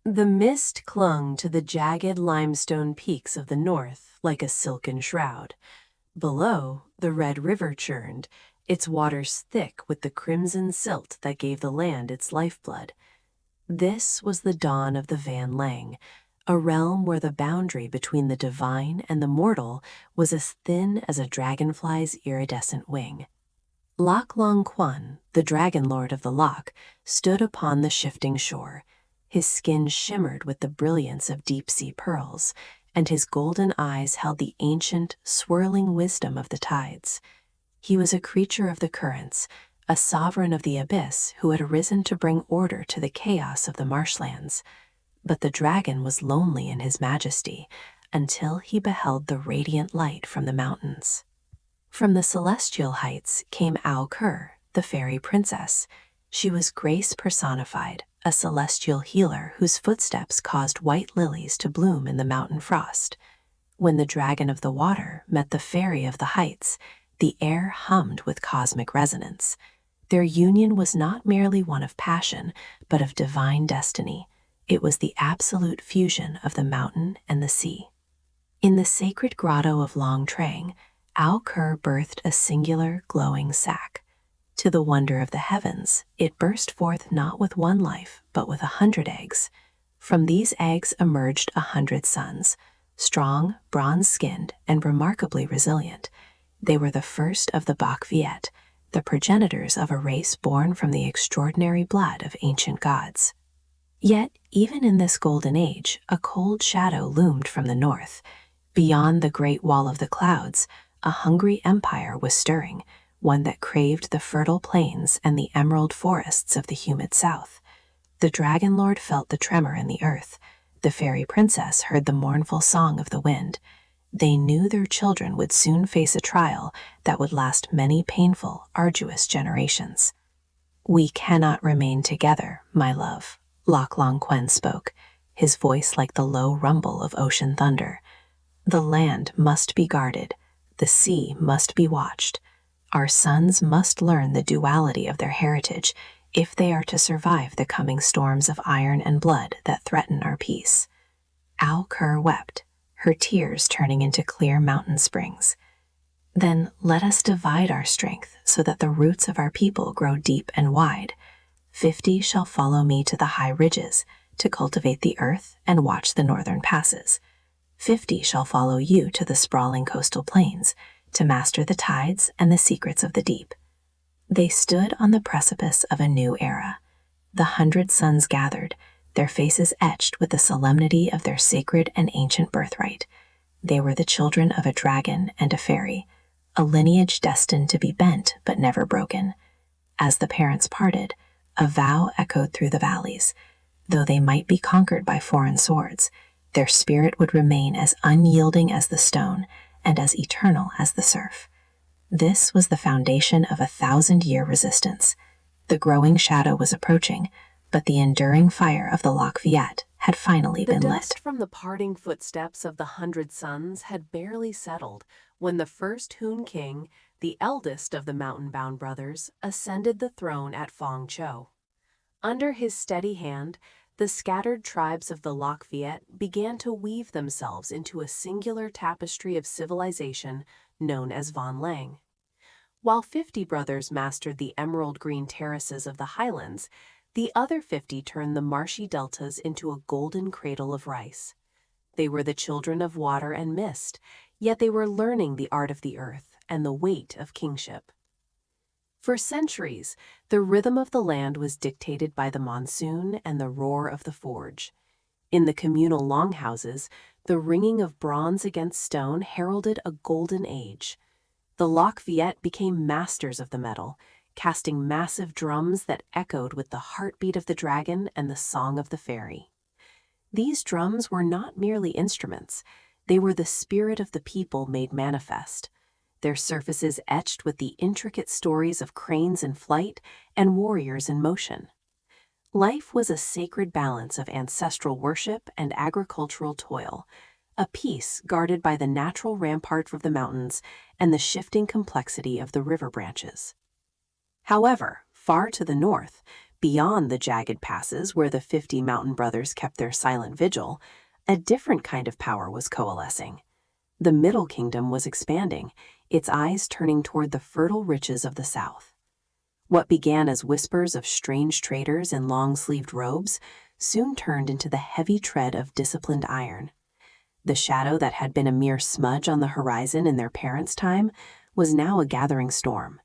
The mist clung to the jagged limestone peaks of the north like a silken shroud. Below, the red river churned, its waters thick with the crimson silt that gave the land its lifeblood. This was the dawn of the Van Lang, a realm where the boundary between the divine and the mortal was as thin as a dragonfly's iridescent wing. Loch Long Quân, the dragon lord of the loch, stood upon the shifting shore. His skin shimmered with the brilliance of deep-sea pearls, and his golden eyes held the ancient, swirling wisdom of the tides. He was a creature of the currents, a sovereign of the abyss who had arisen to bring order to the chaos of the marshlands. But the dragon was lonely in his majesty until he beheld the radiant light from the mountains. From the celestial heights came Auk, the fairy princess. She was grace personified, a celestial healer whose footsteps caused white lilies to bloom in the mountain frost. When the dragon of the water met the fairy of the heights, the air hummed with cosmic resonance. Their union was not merely one of passion, but of divine destiny. It was the absolute fusion of the mountain and the sea. In the sacred grotto of Long Trang, Auk birthed a singular, glowing sac. To the wonder of the heavens, it burst forth not with one life, but with 100 eggs. From these eggs emerged 100 sons, strong, bronze-skinned, and remarkably resilient. They were the first of the Bách Việt, the progenitors of a race born from the extraordinary blood of ancient gods. Yet, even in this golden age, a cold shadow loomed from the north. Beyond the great wall of the clouds, a hungry empire was stirring, one that craved the fertile plains and the emerald forests of the humid south. The dragon lord felt the tremor in the earth. The fairy princess heard the mournful song of the wind. They knew their children would soon face a trial that would last many painful, arduous generations. "We cannot remain together, my love," Loch Long Quân spoke, his voice like the low rumble of ocean thunder. "The land must be guarded. The sea must be watched. Our sons must learn the duality of their heritage if they are to survive the coming storms of iron and blood that threaten our peace." Auk wept, her tears turning into clear mountain springs. "Then let us divide our strength so that the roots of our people grow deep and wide. 50 shall follow me to the high ridges to cultivate the earth and watch the northern passes. 50 shall follow you to the sprawling coastal plains to master the tides and the secrets of the deep." They stood on the precipice of a new era. The 100 sons gathered, their faces etched with the solemnity of their sacred and ancient birthright. They were the children of a dragon and a fairy, a lineage destined to be bent but never broken. As the parents parted, a vow echoed through the valleys. Though they might be conquered by foreign swords, their spirit would remain as unyielding as the stone and as eternal as the surf. This was the foundation of a 1,000-year resistance. The growing shadow was approaching, but the enduring fire of the Loch Viet had finally been lit. The dust from the parting footsteps of the 100 sons had barely settled when the first Hùng King, the eldest of the mountain-bound brothers, ascended the throne at Phong Châu. Under his steady hand, the scattered tribes of the Loch Viet began to weave themselves into a singular tapestry of civilization known as Văn Lang. While 50 brothers mastered the emerald-green terraces of the highlands, the other 50 turned the marshy deltas into a golden cradle of rice. They were the children of water and mist, yet they were learning the art of the earth and the weight of kingship. For centuries, the rhythm of the land was dictated by the monsoon and the roar of the forge. In the communal longhouses, the ringing of bronze against stone heralded a golden age. The Loch Viet became masters of the metal, casting massive drums that echoed with the heartbeat of the dragon and the song of the fairy. These drums were not merely instruments, they were the spirit of the people made manifest, their surfaces etched with the intricate stories of cranes in flight and warriors in motion. Life was a sacred balance of ancestral worship and agricultural toil, a peace guarded by the natural rampart of the mountains and the shifting complexity of the river branches. However, far to the north, Beyond the jagged passes where the 50 mountain brothers kept their silent vigil, a different kind of power was coalescing. The Middle Kingdom was expanding, its eyes turning toward the fertile riches of the south. What began as whispers of strange traders in long-sleeved robes soon turned into the heavy tread of disciplined iron. The shadow that had been a mere smudge on the horizon in their parents' time was now a gathering storm.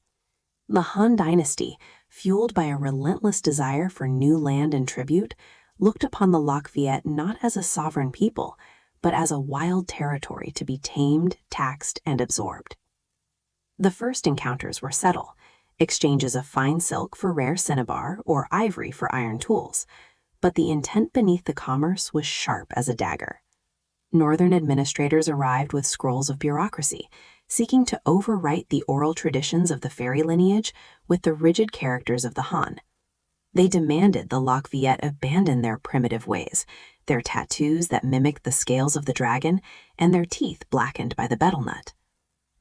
The Han Dynasty, fueled by a relentless desire for new land and tribute, looked upon the Lac Viet not as a sovereign people, but as a wild territory to be tamed, taxed, and absorbed. The first encounters were subtle, exchanges of fine silk for rare cinnabar or ivory for iron tools, but the intent beneath the commerce was sharp as a dagger. Northern administrators arrived with scrolls of bureaucracy, seeking to overwrite the oral traditions of the fairy lineage with the rigid characters of the Han. They demanded the Lac Viet abandon their primitive ways, their tattoos that mimicked the scales of the dragon, and their teeth blackened by the betel nut.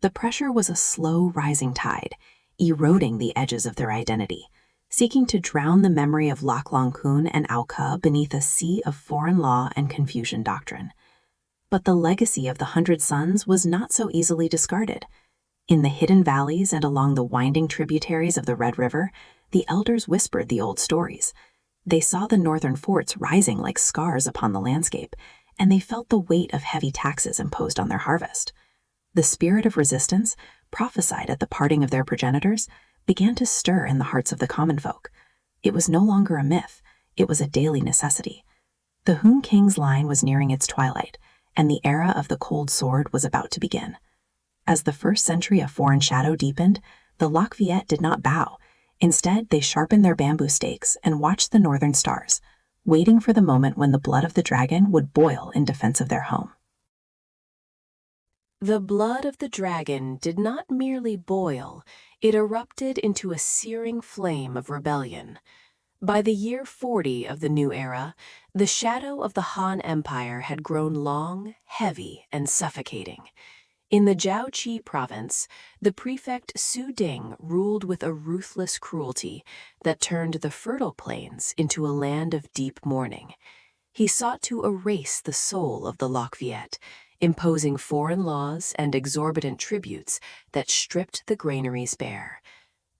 The pressure was a slow rising tide, eroding the edges of their identity, seeking to drown the memory of Lac Long Kun and Ao Ka beneath a sea of foreign law and Confucian doctrine. But the legacy of the 100 Sons was not so easily discarded. In the hidden valleys and along the winding tributaries of the Red River, the elders whispered the old stories. They saw the northern forts rising like scars upon the landscape, and they felt the weight of heavy taxes imposed on their harvest. The spirit of resistance, prophesied at the parting of their progenitors, began to stir in the hearts of the common folk. It was no longer a myth, it was a daily necessity. The Hùng Kings line was nearing its twilight, and the era of the cold sword was about to begin. As the first century of foreign shadow deepened, the Lac Viet did not bow. Instead, they sharpened their bamboo stakes and watched the northern stars, waiting for the moment when the blood of the dragon would boil in defense of their home. The blood of the dragon did not merely boil, it erupted into a searing flame of rebellion. By the year 40 of the new era, the shadow of the Han Empire had grown long, heavy, and suffocating. In the Jiaoqi province, the prefect Su Ding ruled with a ruthless cruelty that turned the fertile plains into a land of deep mourning. He sought to erase the soul of the Lac Viet, imposing foreign laws and exorbitant tributes that stripped the granaries bare.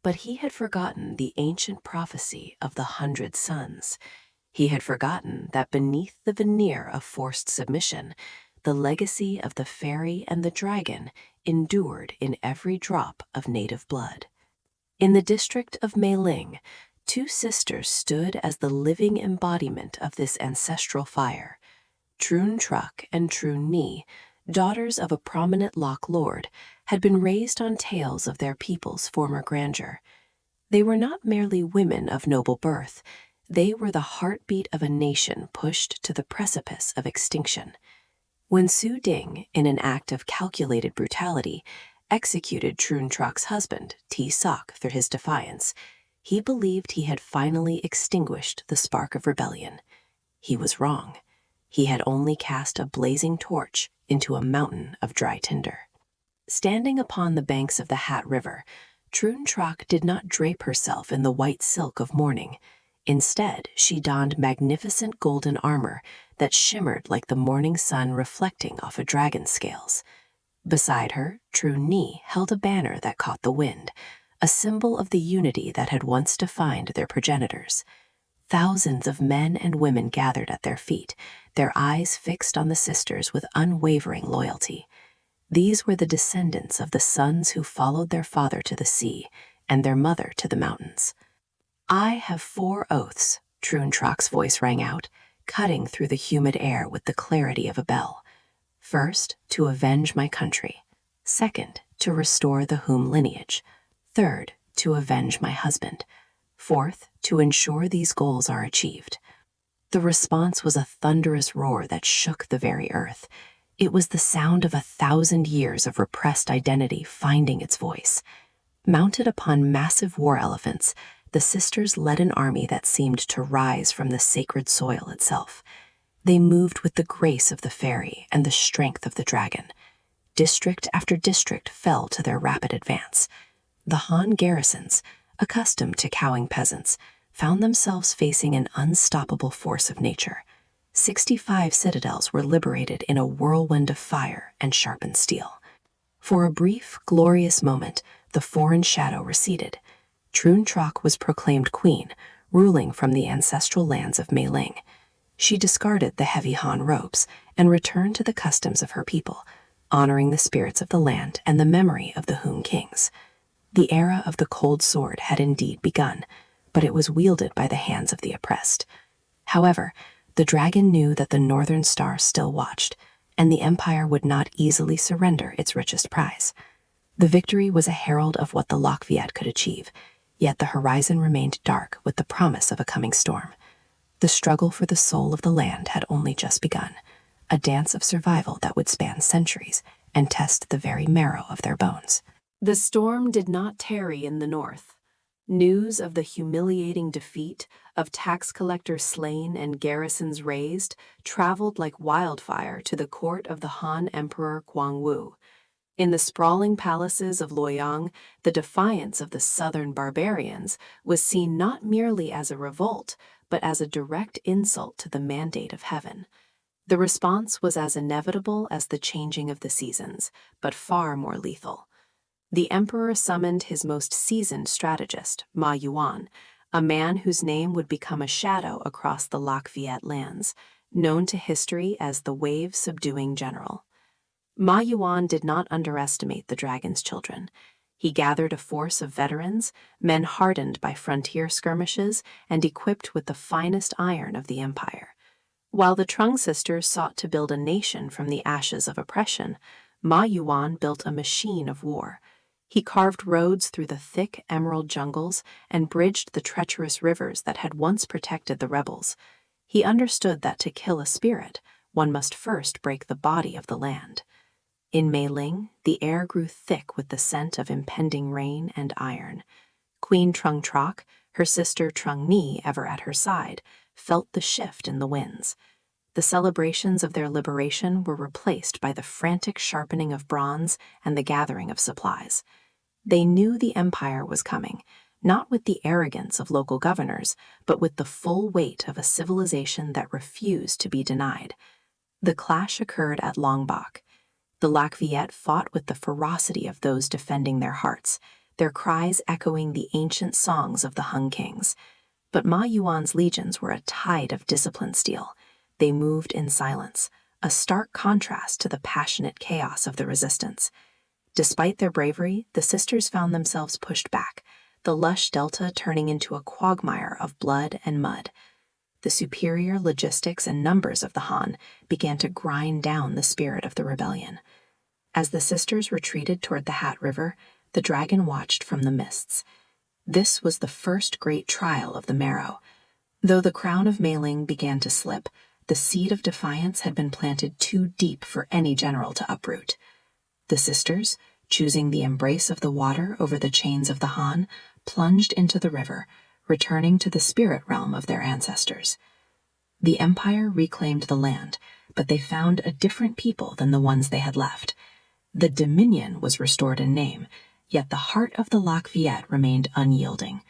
But he had forgotten the ancient prophecy of the 100 Sons. He had forgotten that beneath the veneer of forced submission, the legacy of the fairy and the dragon endured in every drop of native blood. In the district of Meiling, 2 sisters stood as the living embodiment of this ancestral fire. Trun Truc and Trun Ni, daughters of a prominent Lac lord, had been raised on tales of their people's former grandeur. They were not merely women of noble birth, they were the heartbeat of a nation pushed to the precipice of extinction. When Su Ding, in an act of calculated brutality, executed Trun Truc's husband, Ti Soc, for his defiance, he believed he had finally extinguished the spark of rebellion. He was wrong. He had only cast a blazing torch into a mountain of dry tinder. Standing upon the banks of the Hat River, Trun Truc did not drape herself in the white silk of mourning. Instead, she donned magnificent golden armor that shimmered like the morning sun reflecting off a dragon's scales. Beside her, Trun Ni held a banner that caught the wind, a symbol of the unity that had once defined their progenitors. Thousands of men and women gathered at their feet, their eyes fixed on the sisters with unwavering loyalty. These were the descendants of the sons who followed their father to the sea and their mother to the mountains. "I have 4 oaths," Trun Truc's voice rang out, cutting through the humid air with the clarity of a bell. "First, to avenge my country. Second, to restore the Hùng lineage. Third, to avenge my husband. Fourth, to ensure these goals are achieved." The response was a thunderous roar that shook the very earth. It was the sound of 1,000 years of repressed identity finding its voice. Mounted upon massive war elephants, the sisters led an army that seemed to rise from the sacred soil itself. They moved with the grace of the fairy and the strength of the dragon. District after district fell to their rapid advance. The Han garrisons, accustomed to cowing peasants, found themselves facing an unstoppable force of nature. 65 citadels were liberated in a whirlwind of fire and sharpened steel. For a brief, glorious moment, the foreign shadow receded. Trun Trok was proclaimed queen, ruling from the ancestral lands of Meiling. She discarded the heavy Han robes and returned to the customs of her people, honoring the spirits of the land and the memory of the Hùng Kings. The era of the cold sword had indeed begun, but it was wielded by the hands of the oppressed. However, the dragon knew that the northern star still watched, and the empire would not easily surrender its richest prize. The victory was a herald of what the Loch Viet could achieve, yet the horizon remained dark with the promise of a coming storm. The struggle for the soul of the land had only just begun, a dance of survival that would span centuries and test the very marrow of their bones. The storm did not tarry in the north. News of the humiliating defeat, of tax collectors slain and garrisons razed, traveled like wildfire to the court of the Han Emperor Guangwu. In the sprawling palaces of Luoyang, the defiance of the southern barbarians was seen not merely as a revolt, but as a direct insult to the mandate of heaven. The response was as inevitable as the changing of the seasons, but far more lethal. The emperor summoned his most seasoned strategist, Ma Yuan, a man whose name would become a shadow across the Loch Viet lands, known to history as the wave-subduing general. Ma Yuan did not underestimate the dragon's children. He gathered a force of veterans, men hardened by frontier skirmishes and equipped with the finest iron of the empire. While the Trung sisters sought to build a nation from the ashes of oppression, Ma Yuan built a machine of war. He carved roads through the thick emerald jungles and bridged the treacherous rivers that had once protected the rebels. He understood that to kill a spirit, one must first break the body of the land. In Meiling, the air grew thick with the scent of impending rain and iron. Queen Trung Trok, her sister Trung Ni ever at her side, felt the shift in the winds. The celebrations of their liberation were replaced by the frantic sharpening of bronze and the gathering of supplies. They knew the empire was coming, not with the arrogance of local governors, but with the full weight of a civilization that refused to be denied. The clash occurred at Longbok. The Loch Viet fought with the ferocity of those defending their hearts, their cries echoing the ancient songs of the Hùng Kings. But Ma Yuan's legions were a tide of disciplined steel. They moved in silence, a stark contrast to the passionate chaos of the resistance. Despite their bravery, the sisters found themselves pushed back, the lush delta turning into a quagmire of blood and mud. The superior logistics and numbers of the Han began to grind down the spirit of the rebellion. As the sisters retreated toward the Hat River, the dragon watched from the mists. This was the first great trial of the marrow. Though the crown of Meiling began to slip, the seed of defiance had been planted too deep for any general to uproot. The sisters, choosing the embrace of the water over the chains of the Han, plunged into the river, returning to the spirit realm of their ancestors. The empire reclaimed the land, but they found a different people than the ones they had left. The dominion was restored in name, yet the heart of the Loch Viet remained unyielding.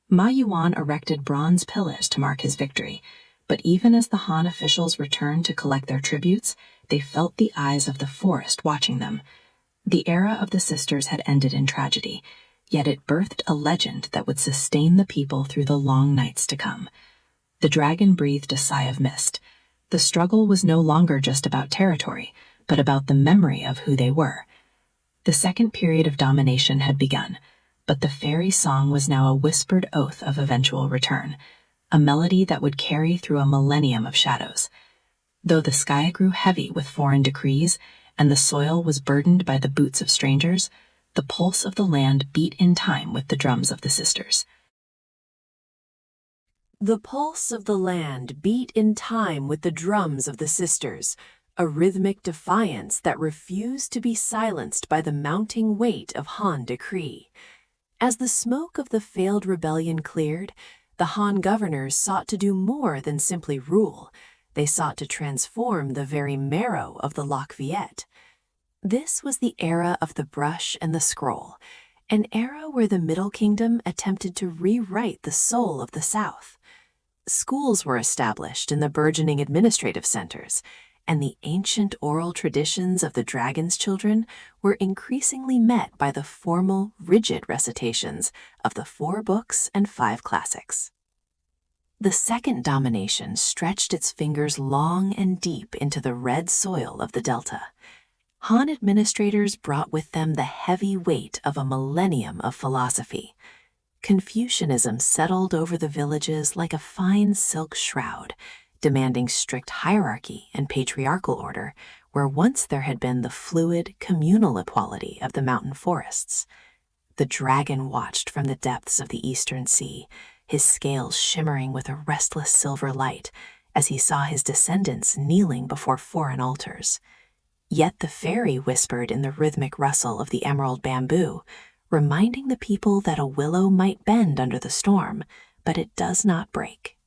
Ma Yuan erected bronze pillars to mark his victory, but even as the Han officials returned to collect their tributes, they felt the eyes of the forest watching them. The era of the sisters had ended in tragedy, yet it birthed a legend that would sustain the people through the long nights to come. The dragon breathed a sigh of mist. The struggle was no longer just about territory, but about the memory of who they were. The second period of domination had begun, but the fairy song was now a whispered oath of eventual return, a melody that would carry through a millennium of shadows. Though the sky grew heavy with foreign decrees, and the soil was burdened by the boots of strangers, the pulse of the land beat in time with the drums of the sisters. The pulse of the land beat in time with the drums of the sisters, a rhythmic defiance that refused to be silenced by the mounting weight of Han decree. As the smoke of the failed rebellion cleared, the Han governors sought to do more than simply rule. They sought to transform the very marrow of the Loch Viet. This was the era of the brush and the scroll, an era where the Middle Kingdom attempted to rewrite the soul of the South. Schools were established in the burgeoning administrative centers, and the ancient oral traditions of the dragon's children were increasingly met by the formal, rigid recitations of the 4 books and 5 classics. The second domination stretched its fingers long and deep into the red soil of the Delta. Han administrators brought with them the heavy weight of a millennium of philosophy. Confucianism settled over the villages like a fine silk shroud, demanding strict hierarchy and patriarchal order, where once there had been the fluid, communal equality of the mountain forests. The dragon watched from the depths of the eastern sea, his scales shimmering with a restless silver light, as he saw his descendants kneeling before foreign altars. Yet the fairy whispered in the rhythmic rustle of the emerald bamboo, reminding the people that a willow might bend under the storm, but it does not break.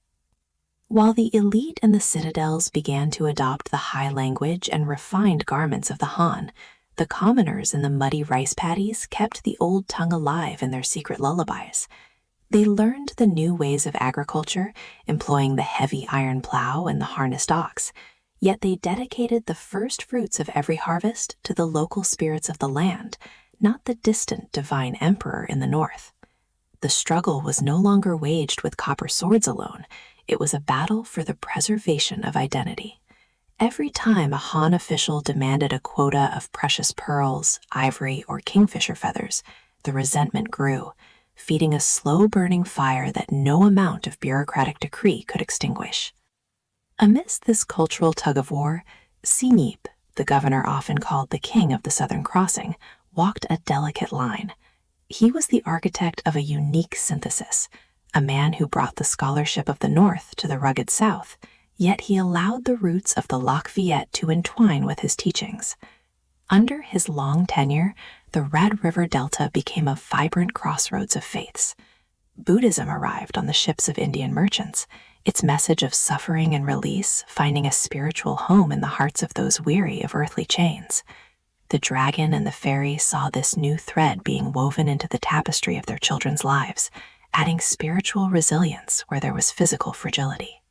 While the elite in the citadels began to adopt the high language and refined garments of the Han, the commoners in the muddy rice paddies kept the old tongue alive in their secret lullabies. They learned the new ways of agriculture, employing the heavy iron plow and the harnessed ox, yet they dedicated the first fruits of every harvest to the local spirits of the land, not the distant divine emperor in the north. The struggle was no longer waged with copper swords alone. It was a battle for the preservation of identity. Every time a Han official demanded a quota of precious pearls, ivory, or kingfisher feathers, the resentment grew, feeding a slow-burning fire that no amount of bureaucratic decree could extinguish. Amidst this cultural tug-of-war, Sinip, the governor often called the king of the Southern Crossing, walked a delicate line. He was the architect of a unique synthesis, a man who brought the scholarship of the North to the rugged South, yet he allowed the roots of the Lac Viet to entwine with his teachings. Under his long tenure, the Red River Delta became a vibrant crossroads of faiths. Buddhism arrived on the ships of Indian merchants, its message of suffering and release finding a spiritual home in the hearts of those weary of earthly chains. The dragon and the fairy saw this new thread being woven into the tapestry of their children's lives, adding spiritual resilience where there was physical fragility.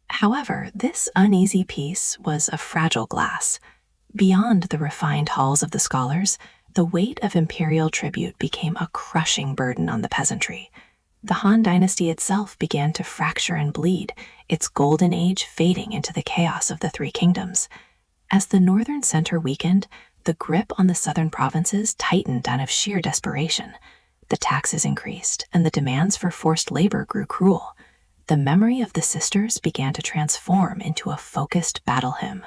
However, this uneasy piece was a fragile glass. Beyond the refined halls of the scholars, the weight of imperial tribute became a crushing burden on the peasantry. The Han Dynasty itself began to fracture and bleed, its golden age fading into the chaos of the 3 kingdoms. As the northern center weakened, the grip on the southern provinces tightened out of sheer desperation. The taxes increased, and the demands for forced labor grew cruel. The memory of the sisters began to transform into a focused battle hymn.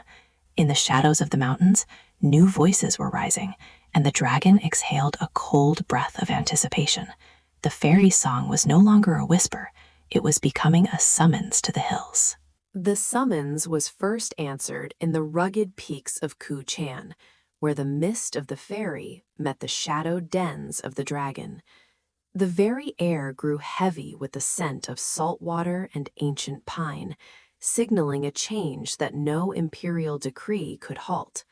In the shadows of the mountains, new voices were rising, and the dragon exhaled a cold breath of anticipation. The fairy song was no longer a whisper, it was becoming a summons to the hills. The summons was first answered in the rugged peaks of Ku Chan, where the mist of the fairy met the shadowed dens of the dragon. The very air grew heavy with the scent of salt water and ancient pine, signaling a change that no imperial decree could halt.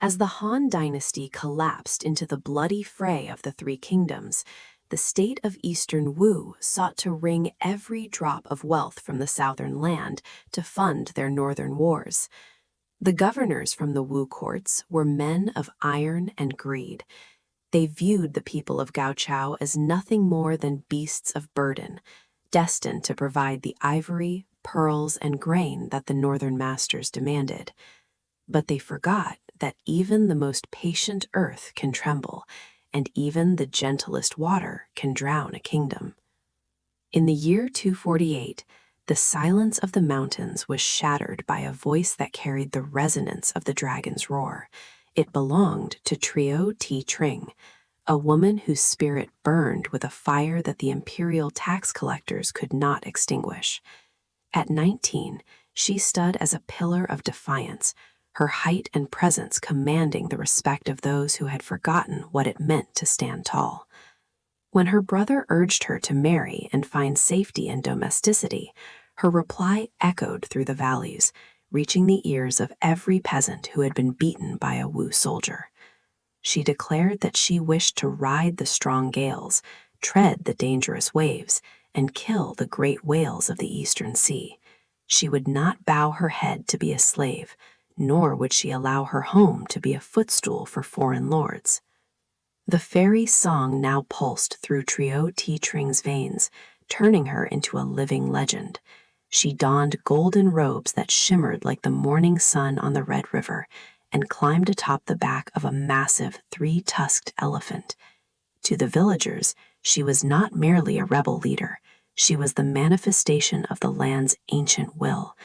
As the Han Dynasty collapsed into the bloody fray of the 3 kingdoms, the state of Eastern Wu sought to wring every drop of wealth from the southern land to fund their northern wars. The governors from the Wu courts were men of iron and greed. They viewed the people of Gaochao as nothing more than beasts of burden, destined to provide the ivory, pearls, and grain that the northern masters demanded. But they forgot that even the most patient earth can tremble, and even the gentlest water can drown a kingdom. In the year 248, the silence of the mountains was shattered by a voice that carried the resonance of the dragon's roar. It belonged to Trio Ti Tring, a woman whose spirit burned with a fire that the imperial tax collectors could not extinguish. At 19, she stood as a pillar of defiance, her height and presence commanding the respect of those who had forgotten what it meant to stand tall. When her brother urged her to marry and find safety in domesticity, her reply echoed through the valleys, reaching the ears of every peasant who had been beaten by a Wu soldier. She declared that she wished to ride the strong gales, tread the dangerous waves, and kill the great whales of the eastern sea. She would not bow her head to be a slave, nor would she allow her home to be a footstool for foreign lords. The fairy song now pulsed through Trio T. Tring's veins, turning her into a living legend. She donned golden robes that shimmered like the morning sun on the Red River and climbed atop the back of a massive three-tusked elephant. To the villagers, she was not merely a rebel leader. She was the manifestation of the land's ancient will.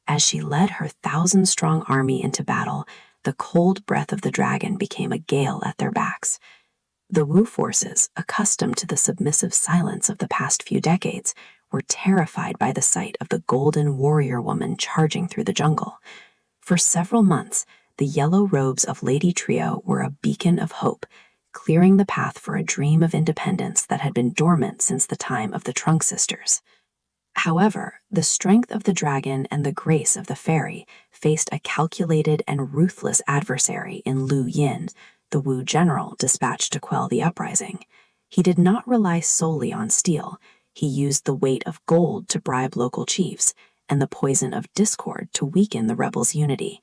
As she led her 1,000-strong army into battle, the cold breath of the dragon became a gale at their backs. The Wu forces, accustomed to the submissive silence of the past few decades, were terrified by the sight of the golden warrior woman charging through the jungle. For several months, the yellow robes of Lady Trio were a beacon of hope, clearing the path for a dream of independence that had been dormant since the time of the Trunk sisters. However, the strength of the dragon and the grace of the fairy faced a calculated and ruthless adversary in Lu Yin, the Wu general dispatched to quell the uprising. He did not rely solely on steel. He used the weight of gold to bribe local chiefs and the poison of discord to weaken the rebels' unity.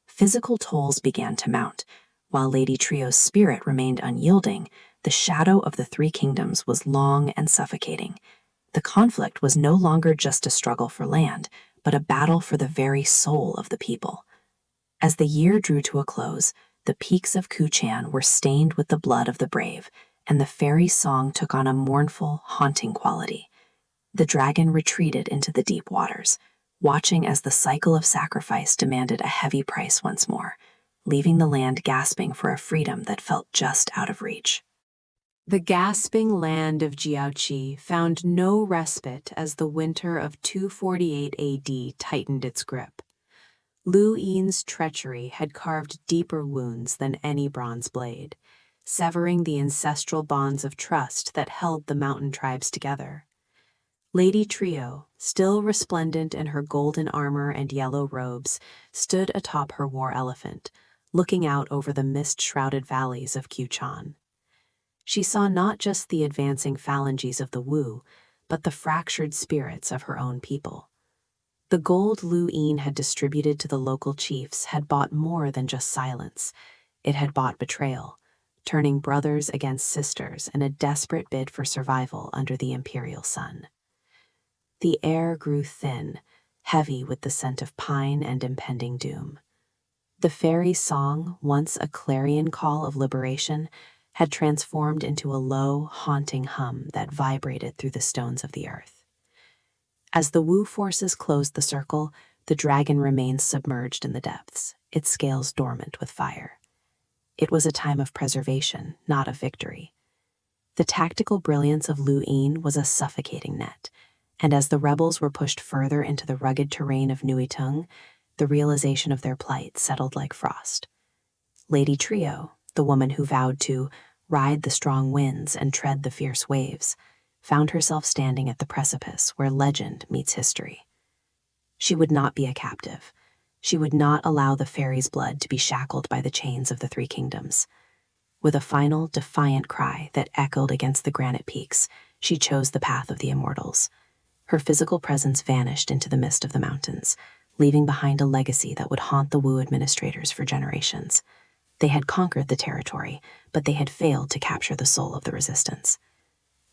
Physical tolls began to mount. While Lady Trio's spirit remained unyielding, the shadow of the Three Kingdoms was long and suffocating. The conflict was no longer just a struggle for land, but a battle for the very soul of the people. As the year drew to a close, the peaks of Kuchan were stained with the blood of the brave, and the fairy song took on a mournful, haunting quality. The dragon retreated into the deep waters, watching as the cycle of sacrifice demanded a heavy price once more, leaving the land gasping for a freedom that felt just out of reach. The gasping land of Jiaoqi found no respite as the winter of 248 AD tightened its grip. Lu Yin's treachery had carved deeper wounds than any bronze blade, severing the ancestral bonds of trust that held the mountain tribes together. Lady Trio, still resplendent in her golden armor and yellow robes, stood atop her war elephant, looking out over the mist-shrouded valleys of Kuchan. She saw not just the advancing phalanges of the Wu, but the fractured spirits of her own people. The gold Lu Yin had distributed to the local chiefs had bought more than just silence. It had bought betrayal, turning brothers against sisters in a desperate bid for survival under the imperial sun. The air grew thin, heavy with the scent of pine and impending doom. The fairy song, once a clarion call of liberation, had transformed into a low, haunting hum that vibrated through the stones of the earth. As the Wu forces closed the circle, the dragon remained submerged in the depths, its scales dormant with fire. It was a time of preservation, not of victory. The tactical brilliance of Lu Yin was a suffocating net, and as the rebels were pushed further into the rugged terrain of Nuitung, the realization of their plight settled like frost. Lady Trio, the woman who vowed to ride the strong winds and tread the fierce waves, found herself standing at the precipice where legend meets history. She would not be a captive. She would not allow the fairy's blood to be shackled by the chains of the Three Kingdoms. With a final, defiant cry that echoed against the granite peaks, she chose the path of the immortals. Her physical presence vanished into the mist of the mountains, leaving behind a legacy that would haunt the Wu administrators for generations. They had conquered the territory, but they had failed to capture the soul of the resistance.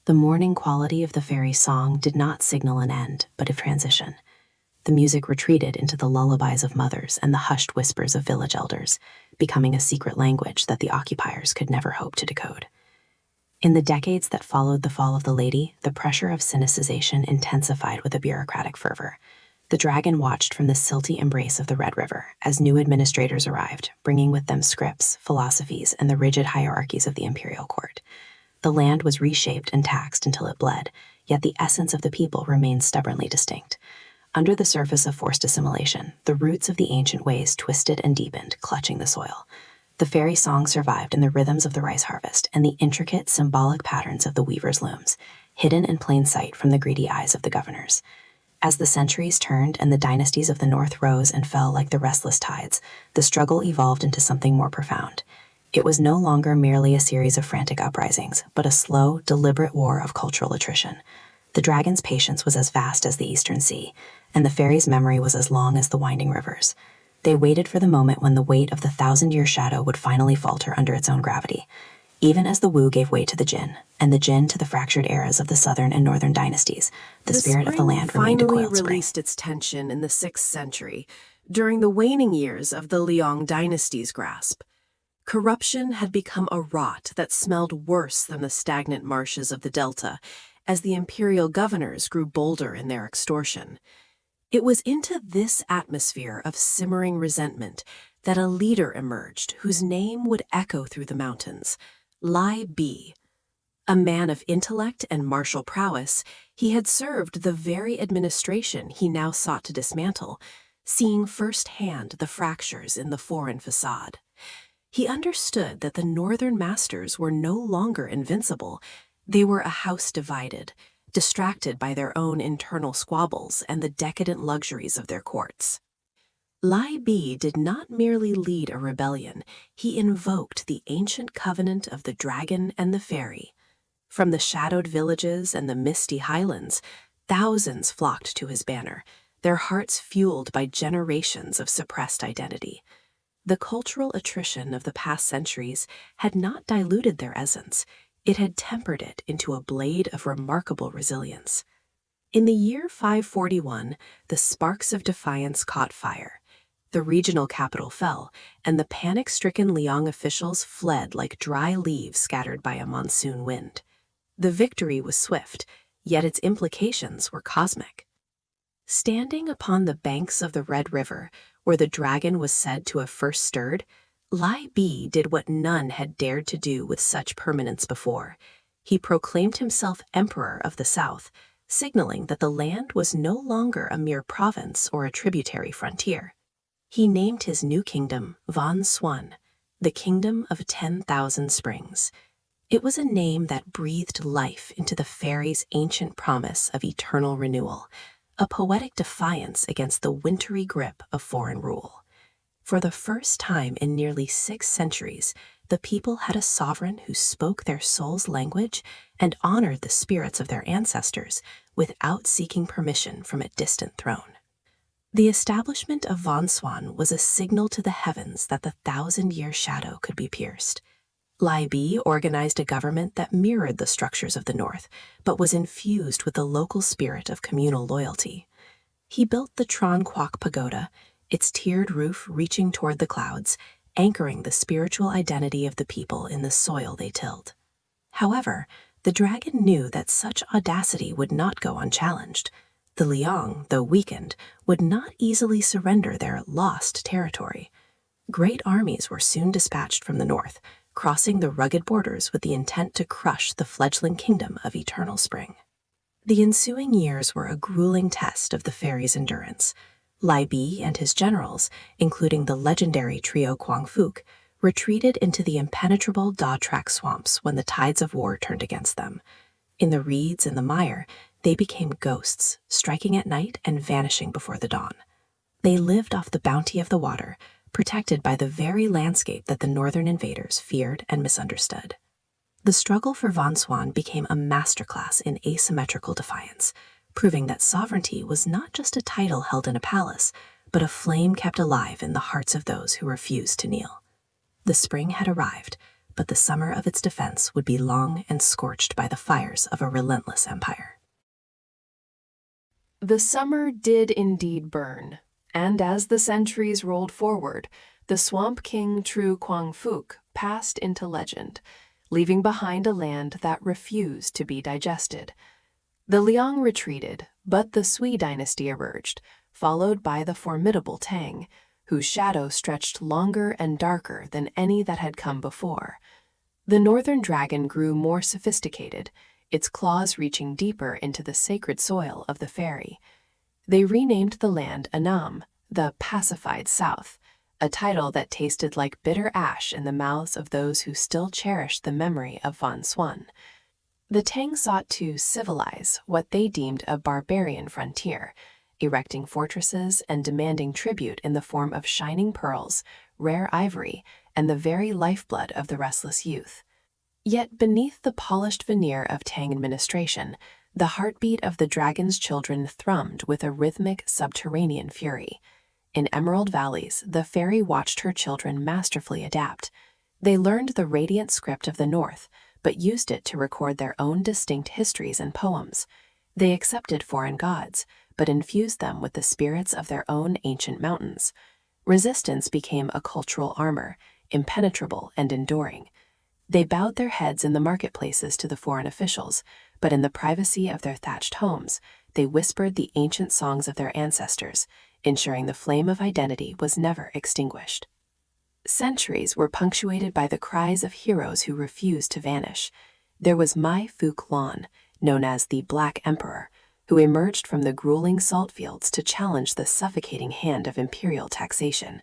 The mourning quality of the fairy song did not signal an end, but a transition. The music retreated into the lullabies of mothers and the hushed whispers of village elders, becoming a secret language that the occupiers could never hope to decode. In the decades that followed the fall of the lady, the pressure of Sinicization intensified with a bureaucratic fervor. The dragon watched from the silty embrace of the Red River as new administrators arrived, bringing with them scripts, philosophies, and the rigid hierarchies of the imperial court. The land was reshaped and taxed until it bled, yet the essence of the people remained stubbornly distinct. Under the surface of forced assimilation, the roots of the ancient ways twisted and deepened, clutching the soil. The fairy song survived in the rhythms of the rice harvest and the intricate, symbolic patterns of the weaver's looms, hidden in plain sight from the greedy eyes of the governors. As the centuries turned and the dynasties of the north rose and fell like the restless tides, the struggle evolved into something more profound. It was no longer merely a series of frantic uprisings, but a slow, deliberate war of cultural attrition. The dragon's patience was as vast as the eastern sea, and the fairies' memory was as long as the winding rivers. They waited for the moment when the weight of the thousand-year shadow would finally falter under its own gravity, even as the Wu gave way to the Jin, and the Jin to the fractured eras of the southern and northern dynasties. The spirit of the land remained a coiled spring. Finally released its tension in the 6th century, during the waning years of the Liang dynasty's grasp. Corruption had become a rot that smelled worse than the stagnant marshes of the Delta, as the imperial governors grew bolder in their extortion. It was into this atmosphere of simmering resentment that a leader emerged whose name would echo through the mountains, Lai Bi. A man of intellect and martial prowess, he had served the very administration he now sought to dismantle, seeing firsthand the fractures in the foreign facade. He understood that the northern masters were no longer invincible. They were a house divided, distracted by their own internal squabbles and the decadent luxuries of their courts. Lai Bi did not merely lead a rebellion, he invoked the ancient covenant of the dragon and the fairy. From the shadowed villages and the misty highlands, thousands flocked to his banner, their hearts fueled by generations of suppressed identity. The cultural attrition of the past centuries had not diluted their essence, it had tempered it into a blade of remarkable resilience. In the year 541, the sparks of defiance caught fire. The regional capital fell, and the panic-stricken Liang officials fled like dry leaves scattered by a monsoon wind. The victory was swift, yet its implications were cosmic. Standing upon the banks of the Red River, where the dragon was said to have first stirred, Lai Bi did what none had dared to do with such permanence before. He proclaimed himself emperor of the south, signaling that the land was no longer a mere province or a tributary frontier. He named his new kingdom Van Xuan, the kingdom of 10,000 springs. It was a name that breathed life into the fairies' ancient promise of eternal renewal, a poetic defiance against the wintry grip of foreign rule. For the first time in nearly 6 centuries, the people had a sovereign who spoke their soul's language and honored the spirits of their ancestors without seeking permission from a distant throne. The establishment of Van Xuan was a signal to the heavens that the 1,000-year shadow could be pierced. Lai Bi organized a government that mirrored the structures of the north, but was infused with the local spirit of communal loyalty. He built the Tran Pagoda, its tiered roof reaching toward the clouds, anchoring the spiritual identity of the people in the soil they tilled. However, the dragon knew that such audacity would not go unchallenged. The Liang, though weakened, would not easily surrender their lost territory. Great armies were soon dispatched from the north, crossing the rugged borders with the intent to crush the fledgling kingdom of Eternal Spring. The ensuing years were a grueling test of the fairies' endurance. Lai Bi and his generals, including the legendary trio Quang Phuc, retreated into the impenetrable Da Track swamps when the tides of war turned against them. In the reeds and the mire, they became ghosts, striking at night and vanishing before the dawn. They lived off the bounty of the water, protected by the very landscape that the northern invaders feared and misunderstood. The struggle for Van Xuan became a masterclass in asymmetrical defiance, proving that sovereignty was not just a title held in a palace, but a flame kept alive in the hearts of those who refused to kneel. The spring had arrived, but the summer of its defense would be long and scorched by the fires of a relentless empire. The summer did indeed burn, and as the centuries rolled forward, the Swamp King Tru Quang Phuc passed into legend, leaving behind a land that refused to be digested. The Liang retreated, but the Sui dynasty emerged, followed by the formidable Tang, whose shadow stretched longer and darker than any that had come before. The northern dragon grew more sophisticated, its claws reaching deeper into the sacred soil of the fairy. They renamed the land Annam, the pacified South, a title that tasted like bitter ash in the mouths of those who still cherished the memory of Van Xuan. The Tang sought to civilize what they deemed a barbarian frontier, erecting fortresses and demanding tribute in the form of shining pearls, rare ivory, and the very lifeblood of the restless youth. Yet beneath the polished veneer of Tang administration, the heartbeat of the dragon's children thrummed with a rhythmic subterranean fury. In emerald valleys, the fairy watched her children masterfully adapt. They learned the radiant script of the north, but used it to record their own distinct histories and poems. They accepted foreign gods, but infused them with the spirits of their own ancient mountains. Resistance became a cultural armor, impenetrable and enduring. They bowed their heads in the marketplaces to the foreign officials, but in the privacy of their thatched homes, they whispered the ancient songs of their ancestors, ensuring the flame of identity was never extinguished. Centuries were punctuated by the cries of heroes who refused to vanish. There was Mai Fuk Lon, known as the Black Emperor, who emerged from the grueling salt fields to challenge the suffocating hand of imperial taxation.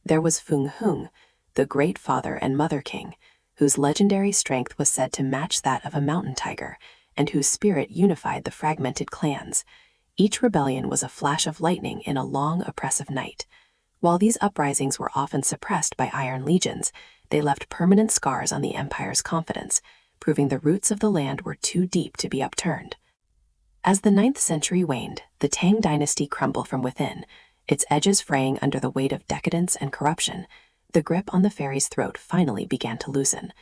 There was Fung Hung, the great father and mother king, whose legendary strength was said to match that of a mountain tiger, and whose spirit unified the fragmented clans. Each rebellion was a flash of lightning in a long, oppressive night. While these uprisings were often suppressed by iron legions, they left permanent scars on the empire's confidence, proving the roots of the land were too deep to be upturned. As the 9th century waned, the Tang dynasty crumbled from within, its edges fraying under the weight of decadence and corruption. The grip on the fairy's throat finally began to loosen.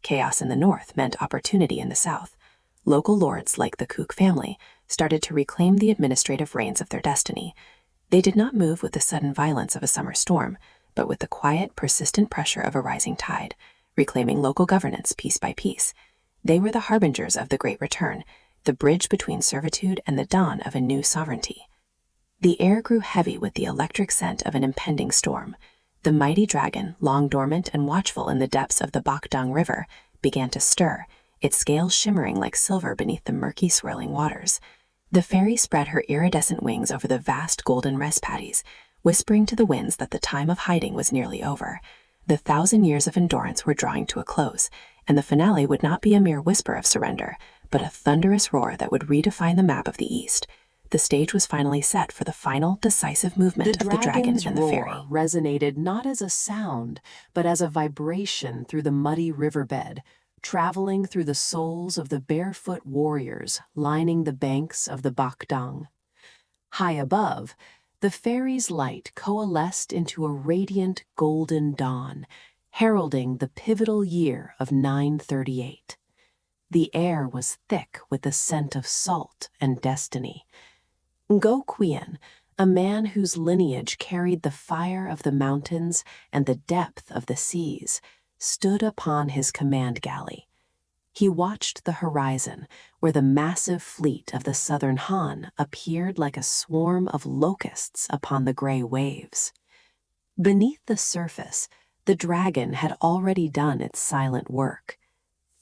Chaos in the north meant opportunity in the south. Local lords, like the Cook family, started to reclaim the administrative reins of their destiny. They did not move with the sudden violence of a summer storm, but with the quiet, persistent pressure of a rising tide, reclaiming local governance piece by piece. They were the harbingers of the Great Return, the bridge between servitude and the dawn of a new sovereignty. The air grew heavy with the electric scent of an impending storm. The mighty dragon, long dormant and watchful in the depths of the Bakdang River, began to stir, its scales shimmering like silver beneath the murky, swirling waters. The fairy spread her iridescent wings over the vast golden rice paddies, whispering to the winds that the time of hiding was nearly over. The 1,000 years of endurance were drawing to a close, and the finale would not be a mere whisper of surrender, but a thunderous roar that would redefine the map of the East. The stage was finally set for the final, decisive movement of the dragon and the fairy. Roar resonated not as a sound, but as a vibration through the muddy riverbed, traveling through the souls of the barefoot warriors lining the banks of the Bakdang. High above, the fairy's light coalesced into a radiant golden dawn, heralding the pivotal year of 938. The air was thick with the scent of salt and destiny. Go Qian, a man whose lineage carried the fire of the mountains and the depth of the seas, stood upon his command galley. He watched the horizon, where the massive fleet of the southern Han appeared like a swarm of locusts upon the gray waves. Beneath the surface, the dragon had already done its silent work.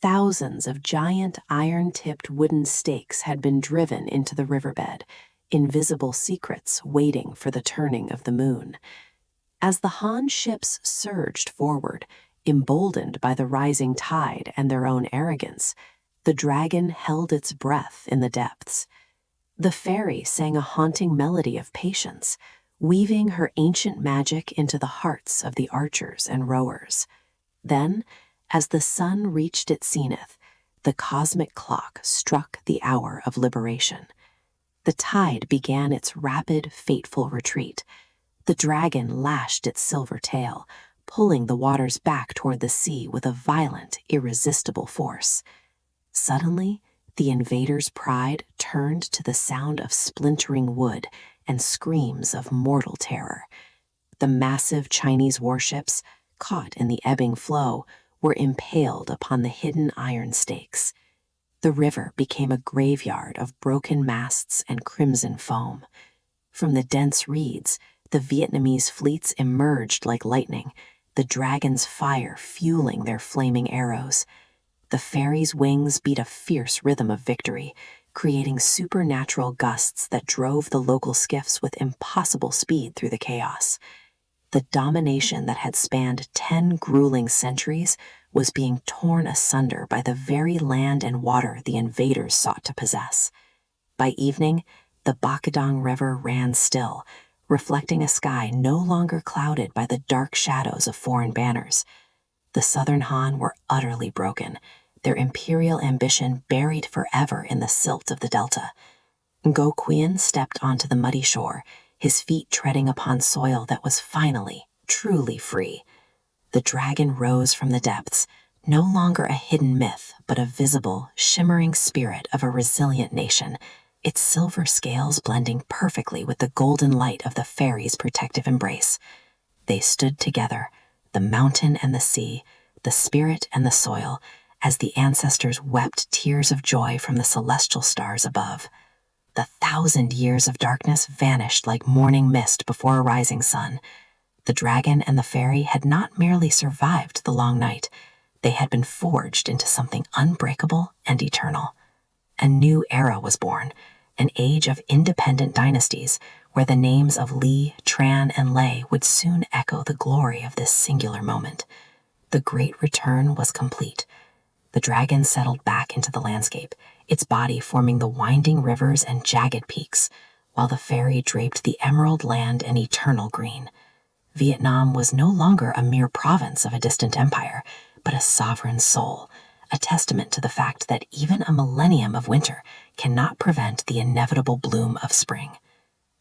Thousands of giant iron-tipped wooden stakes had been driven into the riverbed, invisible secrets waiting for the turning of the moon. As the Han ships surged forward, emboldened by the rising tide and their own arrogance, the dragon held its breath in the depths. The fairy sang a haunting melody of patience, weaving her ancient magic into the hearts of the archers and rowers. Then, as the sun reached its zenith, the cosmic clock struck the hour of liberation. The tide began its rapid, fateful retreat. The dragon lashed its silver tail, pulling the waters back toward the sea with a violent, irresistible force. Suddenly, the invader's pride turned to the sound of splintering wood and screams of mortal terror. The massive Chinese warships, caught in the ebbing flow, were impaled upon the hidden iron stakes. The river became a graveyard of broken masts and crimson foam. From the dense reeds, the Vietnamese fleets emerged like lightning, the dragon's fire fueling their flaming arrows. The fairy's wings beat a fierce rhythm of victory, creating supernatural gusts that drove the local skiffs with impossible speed through the chaos. The domination that had spanned 10 grueling centuries was being torn asunder by the very land and water the invaders sought to possess. By evening, The Bakadong River ran still, reflecting a sky no longer clouded by the dark shadows of foreign banners. The Southern Han were utterly broken, their imperial ambition buried forever in the silt of the delta. Go Qian stepped onto the muddy shore, his feet treading upon soil that was finally, truly free. The dragon rose from the depths, no longer a hidden myth, but a visible, shimmering spirit of a resilient nation, its silver scales blending perfectly with the golden light of the fairies' protective embrace. They stood together, the mountain and the sea, the spirit and the soil, as the ancestors wept tears of joy from the celestial stars above. The 1,000 years of darkness vanished like morning mist before a rising sun. The dragon and the fairy had not merely survived the long night, they had been forged into something unbreakable and eternal. A new era was born, an age of independent dynasties, where the names of Li, Tran, and Lei would soon echo the glory of this singular moment. The great return was complete. The dragon settled back into the landscape, its body forming the winding rivers and jagged peaks, while the fairy draped the emerald land in eternal green. Vietnam was no longer a mere province of a distant empire, but a sovereign soul, a testament to the fact that even a millennium of winter cannot prevent the inevitable bloom of spring.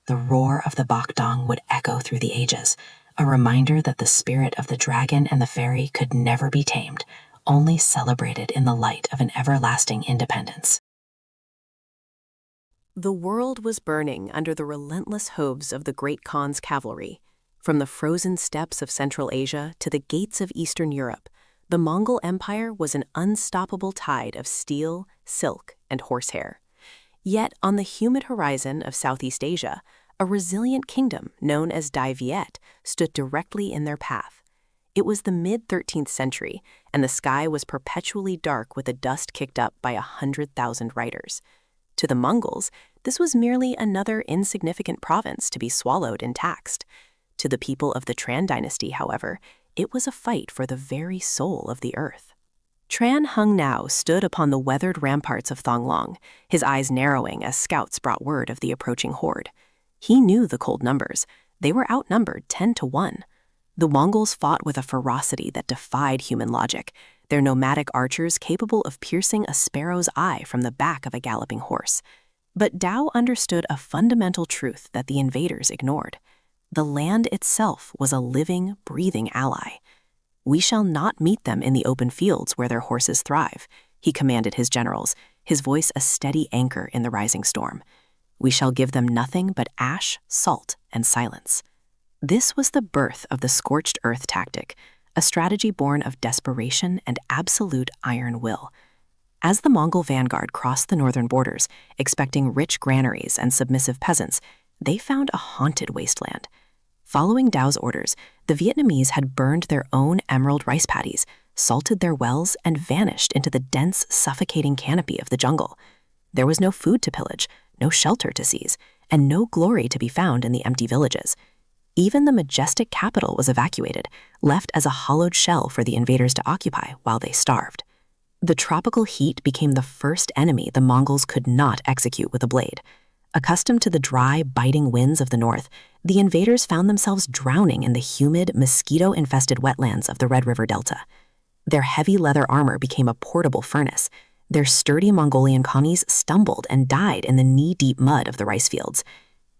The roar of the Bak Dong would echo through the ages, a reminder that the spirit of the dragon and the fairy could never be tamed, only celebrated in the light of an everlasting independence. The world was burning under the relentless hooves of the Great Khan's cavalry. From the frozen steppes of Central Asia to the gates of Eastern Europe, the Mongol Empire was an unstoppable tide of steel, silk, and horsehair. Yet on the humid horizon of Southeast Asia, a resilient kingdom known as Dai Viet stood directly in their path. It was the mid-13th century, and the sky was perpetually dark with the dust kicked up by 100,000 riders. To the Mongols, this was merely another insignificant province to be swallowed and taxed. To the people of the Tran dynasty, however, it was a fight for the very soul of the earth. Tran Hung Nao stood upon the weathered ramparts of Thonglong, his eyes narrowing as scouts brought word of the approaching horde. He knew the cold numbers. They were outnumbered 10-1. The Mongols fought with a ferocity that defied human logic, their nomadic archers capable of piercing a sparrow's eye from the back of a galloping horse. But Dao understood a fundamental truth that the invaders ignored. The land itself was a living, breathing ally. "We shall not meet them in the open fields where their horses thrive," he commanded his generals, his voice a steady anchor in the rising storm. "We shall give them nothing but ash, salt, and silence." This was the birth of the scorched earth tactic, a strategy born of desperation and absolute iron will. As the Mongol vanguard crossed the northern borders, expecting rich granaries and submissive peasants, they found a haunted wasteland. Following Dao's orders, the Vietnamese had burned their own emerald rice paddies, salted their wells, and vanished into the dense, suffocating canopy of the jungle. There was no food to pillage, no shelter to seize, and no glory to be found in the empty villages. Even the majestic capital was evacuated, left as a hollowed shell for the invaders to occupy while they starved. The tropical heat became the first enemy the Mongols could not execute with a blade. Accustomed to the dry, biting winds of the north, the invaders found themselves drowning in the humid, mosquito-infested wetlands of the Red River Delta. Their heavy leather armor became a portable furnace. Their sturdy Mongolian Khani's stumbled and died in the knee-deep mud of the rice fields.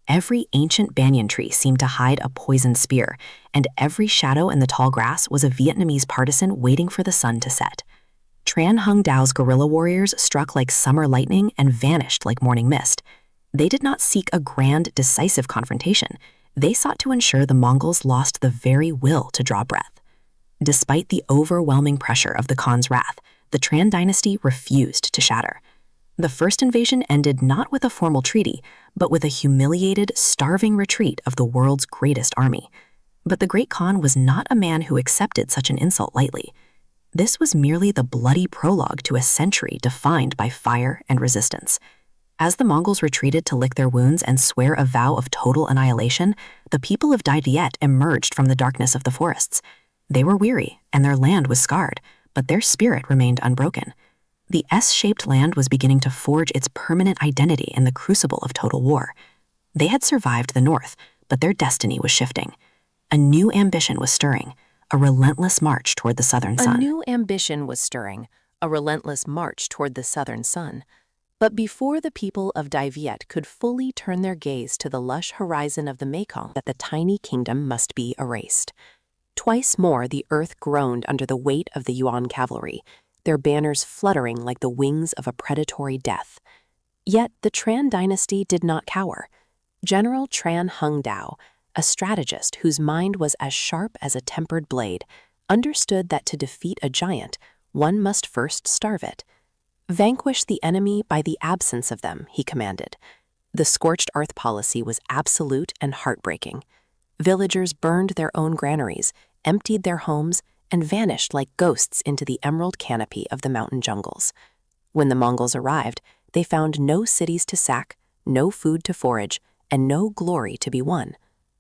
Every ancient banyan tree seemed to hide a poisoned spear, and every shadow in the tall grass was a Vietnamese partisan waiting for the sun to set. Tran Hung Dao's guerrilla warriors struck like summer lightning and vanished like morning mist. They did not seek a grand, decisive confrontation. They sought to ensure the Mongols lost the very will to draw breath. Despite the overwhelming pressure of the Khan's wrath, the Tran dynasty refused to shatter. The first invasion ended not with a formal treaty, but with a humiliated, starving retreat of the world's greatest army. But the Great Khan was not a man who accepted such an insult lightly. This was merely the bloody prologue to a century defined by fire and resistance. As the Mongols retreated to lick their wounds and swear a vow of total annihilation, the people of Dai Viet emerged from the darkness of the forests. They were weary, and their land was scarred, but their spirit remained unbroken. The S-shaped land was beginning to forge its permanent identity in the crucible of total war. They had survived the North, but their destiny was shifting. A new ambition was stirring, a relentless march toward the southern sun. A new ambition was stirring, a relentless march toward the southern sun. But before the people of Viet could fully turn their gaze to the lush horizon of the Mekong, that the tiny kingdom must be erased. Twice more the earth groaned under the weight of the Yuan cavalry, their banners fluttering like the wings of a predatory death. Yet the Tran dynasty did not cower. General Tran Hung Dao, a strategist whose mind was as sharp as a tempered blade, understood that to defeat a giant, one must first starve it. Vanquish the enemy by the absence of them, he commanded. The scorched earth policy was absolute and heartbreaking. Villagers burned their own granaries, emptied their homes, and vanished like ghosts into the emerald canopy of the mountain jungles. When the Mongols arrived, they found no cities to sack, no food to forage, and no glory to be won.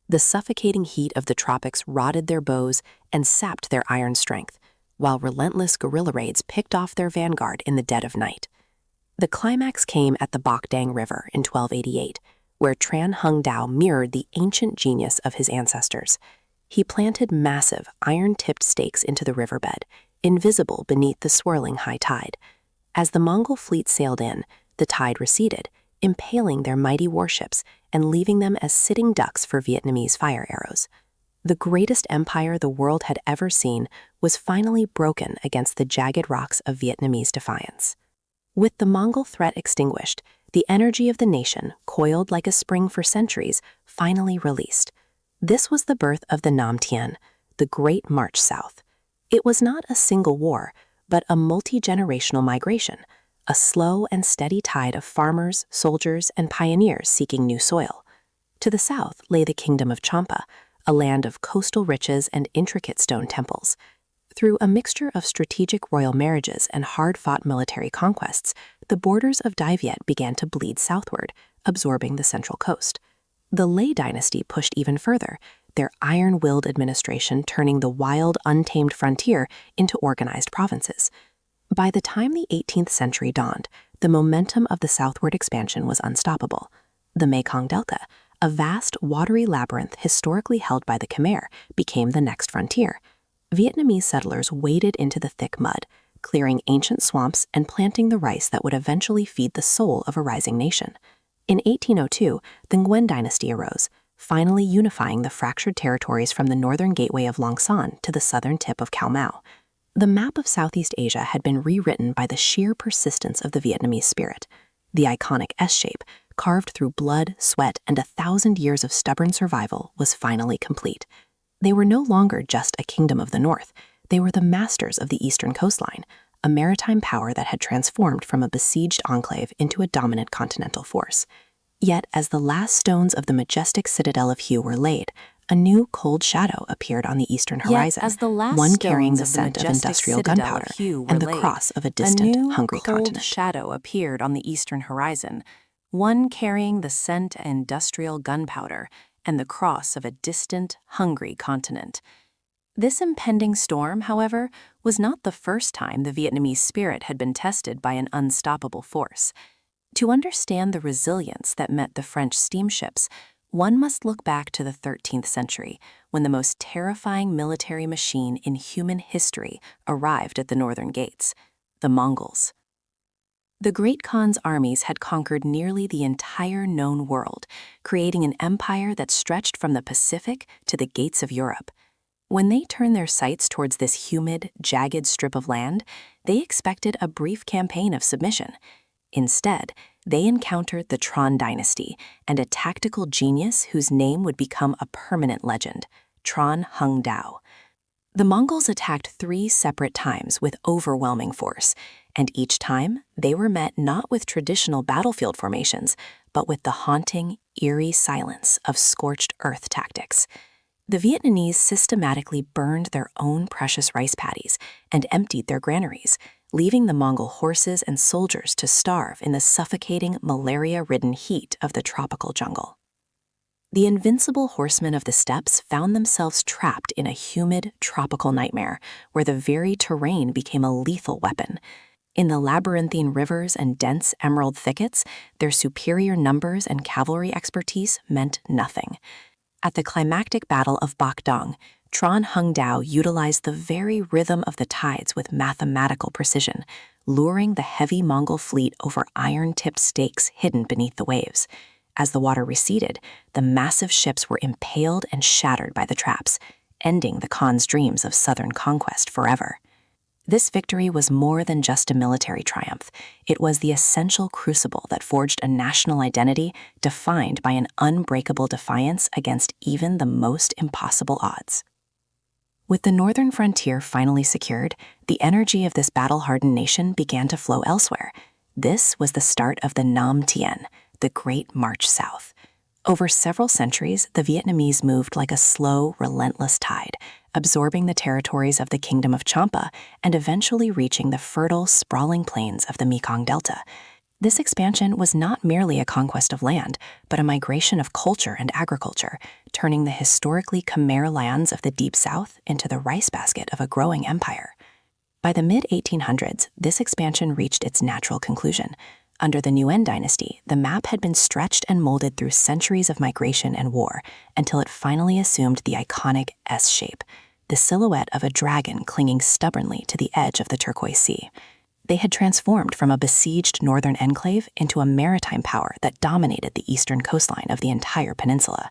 The suffocating heat of the tropics rotted their bows and sapped their iron strength, while relentless guerrilla raids picked off their vanguard in the dead of night. The climax came at the Bok Dang River in 1288, where Tran Hung Dao mirrored the ancient genius of his ancestors. He planted massive, iron-tipped stakes into the riverbed, invisible beneath the swirling high tide. As the Mongol fleet sailed in, the tide receded, impaling their mighty warships and leaving them as sitting ducks for Vietnamese fire arrows. The greatest empire the world had ever seen was finally broken against the jagged rocks of Vietnamese defiance. With the Mongol threat extinguished, the energy of the nation, coiled like a spring for centuries, finally released. This was the birth of the Nam Tien, the Great March South. It was not a single war, but a multi-generational migration, a slow and steady tide of farmers, soldiers, and pioneers seeking new soil. To the south lay the Kingdom of Champa, a land of coastal riches and intricate stone temples. Through a mixture of strategic royal marriages and hard-fought military conquests, the borders of Viet began to bleed southward, absorbing the central coast. The Lê dynasty pushed even further, their iron-willed administration turning the wild, untamed frontier into organized provinces. By the time the 18th century dawned, the momentum of the southward expansion was unstoppable. The Mekong Delta, a vast, watery labyrinth historically held by the Khmer, became the next frontier. Vietnamese settlers waded into the thick mud, clearing ancient swamps and planting the rice that would eventually feed the soul of a rising nation. In 1802, the Nguyen dynasty arose, finally unifying the fractured territories from the northern gateway of Long Son to the southern tip of Cao Mau. The map of Southeast Asia had been rewritten by the sheer persistence of the Vietnamese spirit. The iconic S-shape, carved through blood, sweat, and 1,000 years of stubborn survival, was finally complete. They were no longer just a kingdom of the north. They were the masters of the eastern coastline, a maritime power that had transformed from a besieged enclave into a dominant continental force. Yet, as the last stones of the majestic citadel of Hue were laid, a new cold shadow appeared on the eastern horizon, one carrying the scent of industrial gunpowder and the cross of a distant, hungry continent. A shadow appeared on the eastern horizon, one carrying the scent of industrial gunpowder and the cross of a distant, hungry continent. This impending storm, however, was not the first time the Vietnamese spirit had been tested by an unstoppable force. To understand the resilience that met the French steamships, one must look back to the 13th century, when the most terrifying military machine in human history arrived at the northern gates, the Mongols. The Great Khan's armies had conquered nearly the entire known world, creating an empire that stretched from the Pacific to the gates of Europe. When they turned their sights towards this humid, jagged strip of land, they expected a brief campaign of submission. Instead, they encountered the Tran dynasty and a tactical genius whose name would become a permanent legend, Tran Hung Dao. The Mongols attacked 3 separate times with overwhelming force, and each time they were met not with traditional battlefield formations, but with the haunting, eerie silence of scorched earth tactics. The Vietnamese systematically burned their own precious rice paddies and emptied their granaries, leaving the Mongol horses and soldiers to starve in the suffocating, malaria-ridden heat of the tropical jungle. The invincible horsemen of the steppes found themselves trapped in a humid, tropical nightmare where the very terrain became a lethal weapon. In the labyrinthine rivers and dense emerald thickets, their superior numbers and cavalry expertise meant nothing. At the climactic Battle of Bak Dong, Tran Hung Dao utilized the very rhythm of the tides with mathematical precision, luring the heavy Mongol fleet over iron-tipped stakes hidden beneath the waves. As the water receded, the massive ships were impaled and shattered by the traps, ending the Khan's dreams of southern conquest forever. This victory was more than just a military triumph. It was the essential crucible that forged a national identity defined by an unbreakable defiance against even the most impossible odds. With the northern frontier finally secured, the energy of this battle-hardened nation began to flow elsewhere. This was the start of the Nam Tien, the Great March South. Over several centuries, the Vietnamese moved like a slow, relentless tide, absorbing the territories of the Kingdom of Champa and eventually reaching the fertile, sprawling plains of the Mekong Delta. This expansion was not merely a conquest of land, but a migration of culture and agriculture, turning the historically Khmer lands of the Deep South into the rice basket of a growing empire. By the mid-1800s, this expansion reached its natural conclusion. Under the Han Dynasty, the map had been stretched and molded through centuries of migration and war until it finally assumed the iconic S shape, the silhouette of a dragon clinging stubbornly to the edge of the turquoise sea. They had transformed from a besieged northern enclave into a maritime power that dominated the eastern coastline of the entire peninsula.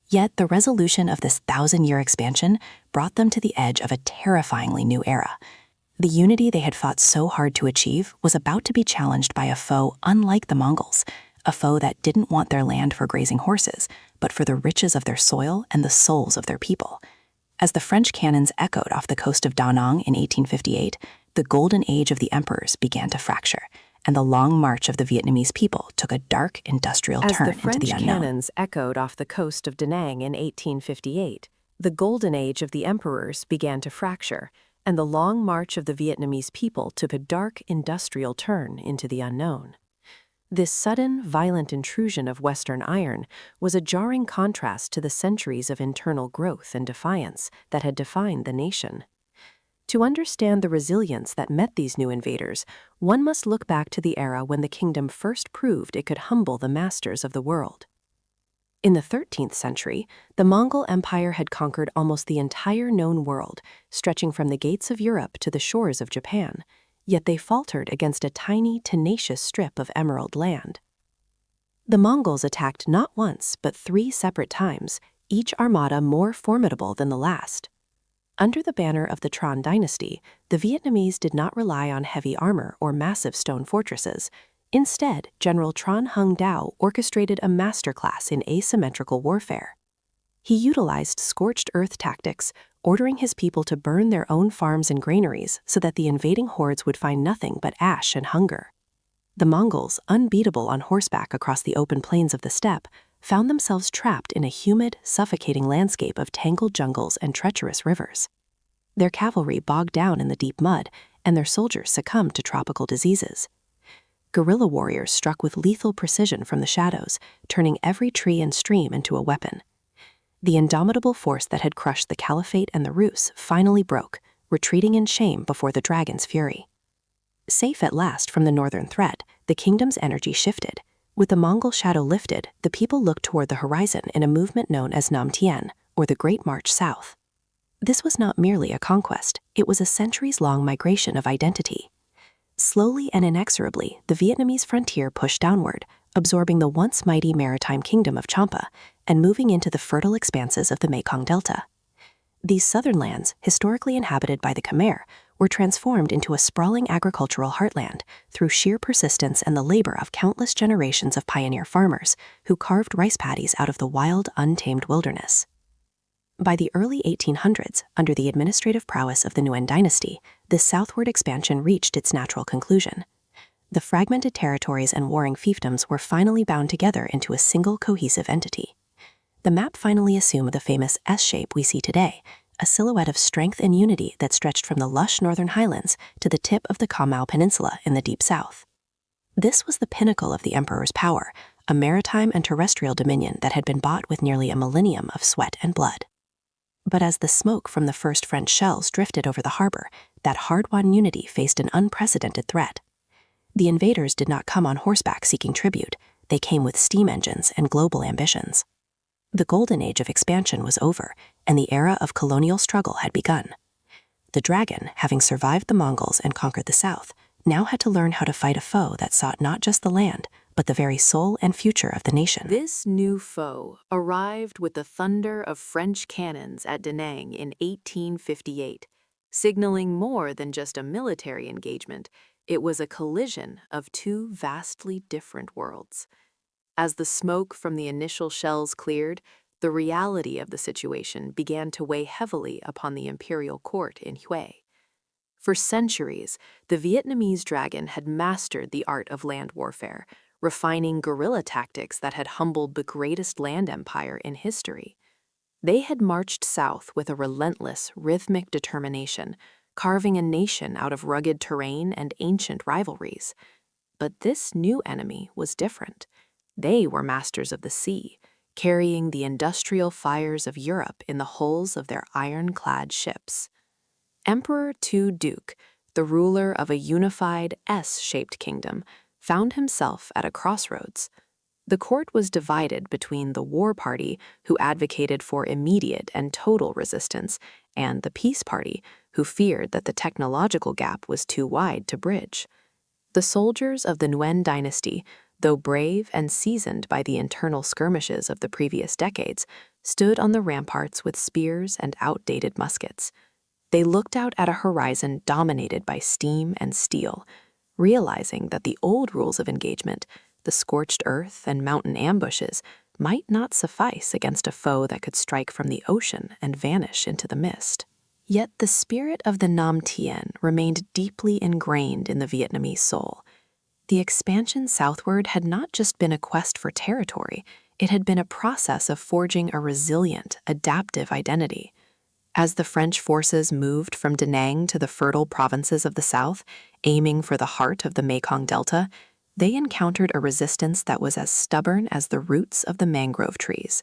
Yet the resolution of this 1,000-year expansion brought them to the edge of a terrifyingly new era. The unity they had fought so hard to achieve was about to be challenged by a foe unlike the Mongols, a foe that didn't want their land for grazing horses, but for the riches of their soil and the souls of their people. As the French cannons echoed off the coast of Da Nang in 1858, the golden age of the emperors began to fracture, and the long march of the Vietnamese people took a dark industrial turn into the unknown. As the French cannons echoed off the coast of Da Nang in 1858, the golden age of the emperors began to fracture, and the long march of the Vietnamese people took a dark industrial turn into the unknown. This sudden, violent intrusion of Western iron was a jarring contrast to the centuries of internal growth and defiance that had defined the nation. To understand the resilience that met these new invaders, one must look back to the era when the kingdom first proved it could humble the masters of the world. In the 13th century, the Mongol Empire had conquered almost the entire known world, stretching from the gates of Europe to the shores of Japan, yet they faltered against a tiny, tenacious strip of emerald land. The Mongols attacked not once, but 3 separate times, each armada more formidable than the last. Under the banner of the Tran Dynasty, the Vietnamese did not rely on heavy armor or massive stone fortresses. Instead, General Tran Hung Dao orchestrated a masterclass in asymmetrical warfare. He utilized scorched earth tactics, ordering his people to burn their own farms and granaries so that the invading hordes would find nothing but ash and hunger. The Mongols, unbeatable on horseback across the open plains of the steppe, found themselves trapped in a humid, suffocating landscape of tangled jungles and treacherous rivers. Their cavalry bogged down in the deep mud, and their soldiers succumbed to tropical diseases. Guerrilla warriors struck with lethal precision from the shadows, turning every tree and stream into a weapon. The indomitable force that had crushed the Caliphate and the Rus finally broke, retreating in shame before the dragon's fury. Safe at last from the northern threat, the kingdom's energy shifted. With the Mongol shadow lifted, the people looked toward the horizon in a movement known as Nam Tien, or the Great March South. This was not merely a conquest, it was a centuries-long migration of identity. Slowly and inexorably, the Vietnamese frontier pushed downward, absorbing the once mighty maritime kingdom of Champa and moving into the fertile expanses of the Mekong Delta. These southern lands, historically inhabited by the Khmer, were transformed into a sprawling agricultural heartland through sheer persistence and the labor of countless generations of pioneer farmers who carved rice paddies out of the wild, untamed wilderness. By the early 1800s, under the administrative prowess of the Nguyen dynasty, this southward expansion reached its natural conclusion. The fragmented territories and warring fiefdoms were finally bound together into a single cohesive entity. The map finally assumed the famous S shape we see today, a silhouette of strength and unity that stretched from the lush northern highlands to the tip of the Kamau Peninsula in the deep south. This was the pinnacle of the emperor's power, a maritime and terrestrial dominion that had been bought with nearly a millennium of sweat and blood. But as the smoke from the first French shells drifted over the harbor, that hard-won unity faced an unprecedented threat. The invaders did not come on horseback seeking tribute. They came with steam engines and global ambitions. The golden age of expansion was over, and the era of colonial struggle had begun. The dragon, having survived the Mongols and conquered the south, now had to learn how to fight a foe that sought not just the land, but the very soul and future of the nation. This new foe arrived with the thunder of French cannons at Da Nang in 1858, signaling more than just a military engagement. It was a collision of two vastly different worlds. As the smoke from the initial shells cleared, the reality of the situation began to weigh heavily upon the imperial court in Hue. For centuries, the Vietnamese dragon had mastered the art of land warfare, refining guerrilla tactics that had humbled the greatest land empire in history. They had marched south with a relentless, rhythmic determination, carving a nation out of rugged terrain and ancient rivalries. But this new enemy was different. They were masters of the sea, carrying the industrial fires of Europe in the hulls of their iron-clad ships. Emperor Tu Duc, the ruler of a unified S-shaped kingdom, found himself at a crossroads. The court was divided between the war party, who advocated for immediate and total resistance, and the peace party, who feared that the technological gap was too wide to bridge. The soldiers of the Nguyen dynasty, though brave and seasoned by the internal skirmishes of the previous decades, stood on the ramparts with spears and outdated muskets. They looked out at a horizon dominated by steam and steel, realizing that the old rules of engagement, the scorched earth and mountain ambushes, might not suffice against a foe that could strike from the ocean and vanish into the mist. Yet the spirit of the Nam Tien remained deeply ingrained in the Vietnamese soul. The expansion southward had not just been a quest for territory, it had been a process of forging a resilient, adaptive identity. As the French forces moved from Da Nang to the fertile provinces of the south, aiming for the heart of the Mekong Delta, they encountered a resistance that was as stubborn as the roots of the mangrove trees.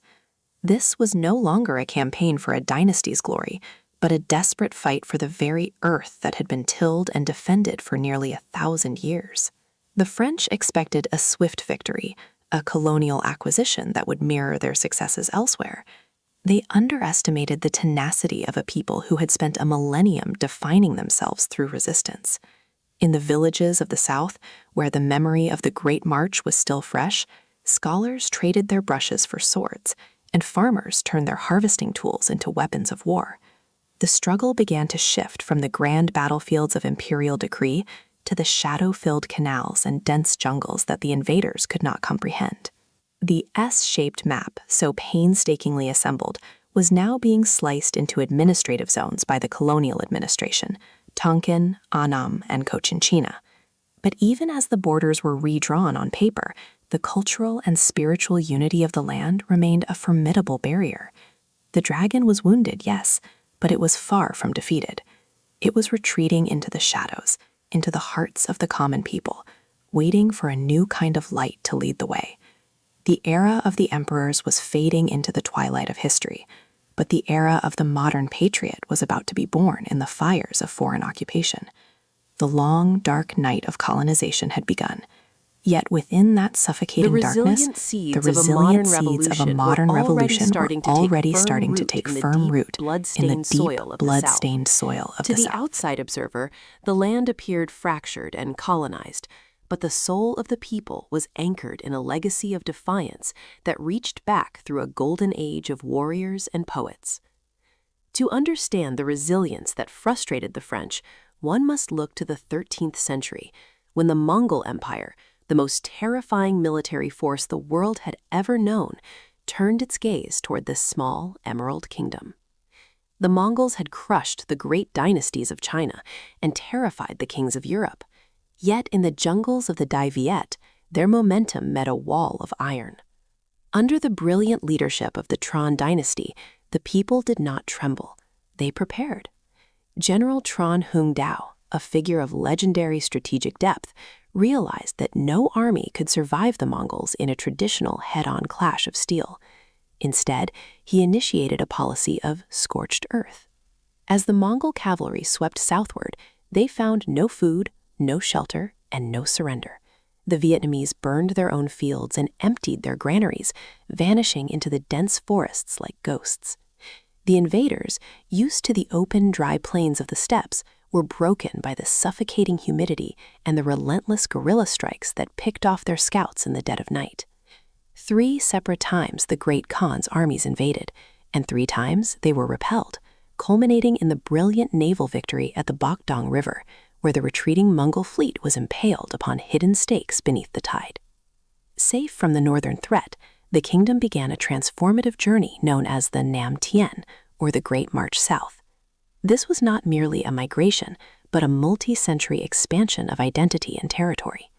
This was no longer a campaign for a dynasty's glory, but a desperate fight for the very earth that had been tilled and defended for nearly 1,000 years. The French expected a swift victory, a colonial acquisition that would mirror their successes elsewhere. They underestimated the tenacity of a people who had spent a millennium defining themselves through resistance. In the villages of the South, where the memory of the Great March was still fresh, scholars traded their brushes for swords, and farmers turned their harvesting tools into weapons of war. The struggle began to shift from the grand battlefields of imperial decree to the shadow-filled canals and dense jungles that the invaders could not comprehend. The S-shaped map, so painstakingly assembled, was now being sliced into administrative zones by the colonial administration, Tonkin, Annam, and Cochinchina. But even as the borders were redrawn on paper, the cultural and spiritual unity of the land remained a formidable barrier. The dragon was wounded, yes, but it was far from defeated. It was retreating into the shadows, into the hearts of the common people, waiting for a new kind of light to lead the way. The era of the emperors was fading into the twilight of history, but the era of the modern patriot was about to be born in the fires of foreign occupation. The long, dark night of colonization had begun. Yet within that suffocating darkness, the resilient seeds of a modern revolution were already starting to take firm root in the deep, blood-stained soil of the South. To the outside observer, the land appeared fractured and colonized, but the soul of the people was anchored in a legacy of defiance that reached back through a golden age of warriors and poets. To understand the resilience that frustrated the French, one must look to the 13th century, when the Mongol Empire, the most terrifying military force the world had ever known, turned its gaze toward this small emerald kingdom. The Mongols had crushed the great dynasties of China and terrified the kings of Europe. Yet in the jungles of the Dai Viet, their momentum met a wall of iron. Under the brilliant leadership of the Tran dynasty, the people did not tremble. They prepared. General Tran Hung Dao, a figure of legendary strategic depth, realized that no army could survive the Mongols in a traditional head-on clash of steel. Instead, he initiated a policy of scorched earth. As the Mongol cavalry swept southward, they found no food, no shelter, and no surrender. The Vietnamese burned their own fields and emptied their granaries, vanishing into the dense forests like ghosts. The invaders, used to the open, dry plains of the steppes, were broken by the suffocating humidity and the relentless guerrilla strikes that picked off their scouts in the dead of night. 3 separate times the Great Khan's armies invaded, and 3 times they were repelled, culminating in the brilliant naval victory at the Bac Dong River, where the retreating Mongol fleet was impaled upon hidden stakes beneath the tide. Safe from the northern threat, the kingdom began a transformative journey known as the Nam Tien, or the Great March South. This was not merely a migration, but a multi-century expansion of identity and territory.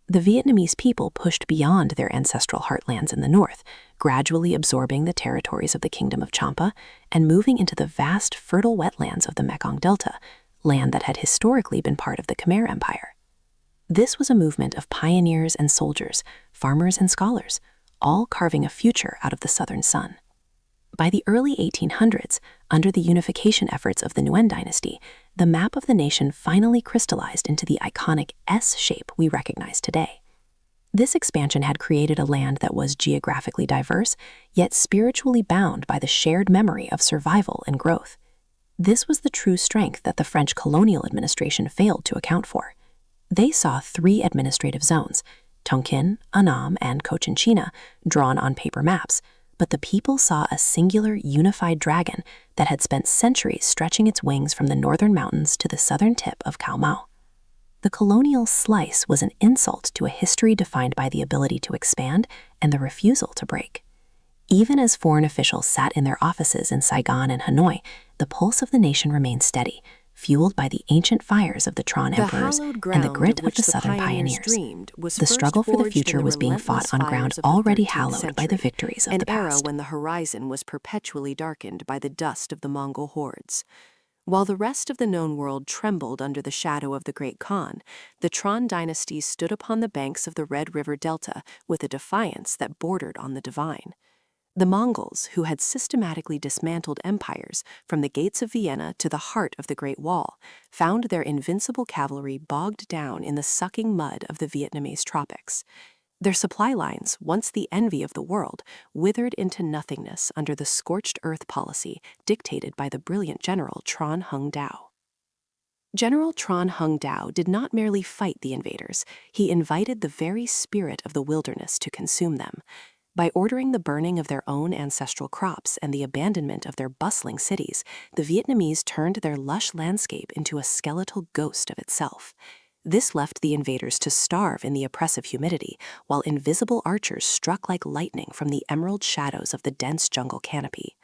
The Vietnamese people pushed beyond their ancestral heartlands in the north, gradually absorbing the territories of the Kingdom of Champa and moving into the vast, fertile wetlands of the Mekong Delta, land that had historically been part of the Khmer Empire. This was a movement of pioneers and soldiers, farmers and scholars, all carving a future out of the southern sun. By the early 1800s, under the unification efforts of the Nguyen dynasty, the map of the nation finally crystallized into the iconic S shape we recognize today. This expansion had created a land that was geographically diverse, yet spiritually bound by the shared memory of survival and growth. This was the true strength that the French colonial administration failed to account for. They saw 3 administrative zones, Tonkin, Annam, and Cochinchina, drawn on paper maps, but the people saw a singular, unified dragon that had spent centuries stretching its wings from the northern mountains to the southern tip of Khao Mau. The colonial slice was an insult to a history defined by the ability to expand and the refusal to break. Even as foreign officials sat in their offices in Saigon and Hanoi, the pulse of the nation remained steady, fueled by the ancient fires of the Tran emperors and the grit of the southern pioneers. The struggle for the future was being fought on ground already hallowed by the victories of the past. An era when the horizon was perpetually darkened by the dust of the Mongol hordes. While the rest of the known world trembled under the shadow of the Great Khan, the Tran dynasty stood upon the banks of the Red River Delta with a defiance that bordered on the divine. The Mongols, who had systematically dismantled empires from the gates of Vienna to the heart of the Great Wall, found their invincible cavalry bogged down in the sucking mud of the Vietnamese tropics. Their supply lines, once the envy of the world, withered into nothingness under the scorched earth policy dictated by the brilliant General Tran Hung Dao. General Tran Hung Dao did not merely fight the invaders, he invited the very spirit of the wilderness to consume them. By ordering the burning of their own ancestral crops and the abandonment of their bustling cities, the Vietnamese turned their lush landscape into a skeletal ghost of itself. This left the invaders to starve in the oppressive humidity, while invisible archers struck like lightning from the emerald shadows of the dense jungle canopy.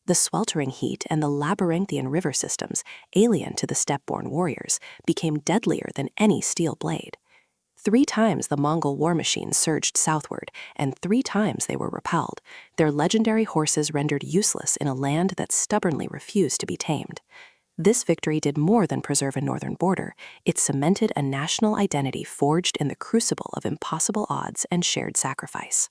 The sweltering heat and the labyrinthian river systems, alien to the steppe-born warriors, became deadlier than any steel blade. 3 times the Mongol war machine surged southward, and 3 times they were repelled, their legendary horses rendered useless in a land that stubbornly refused to be tamed. This victory did more than preserve a northern border, it cemented a national identity forged in the crucible of impossible odds and shared sacrifice.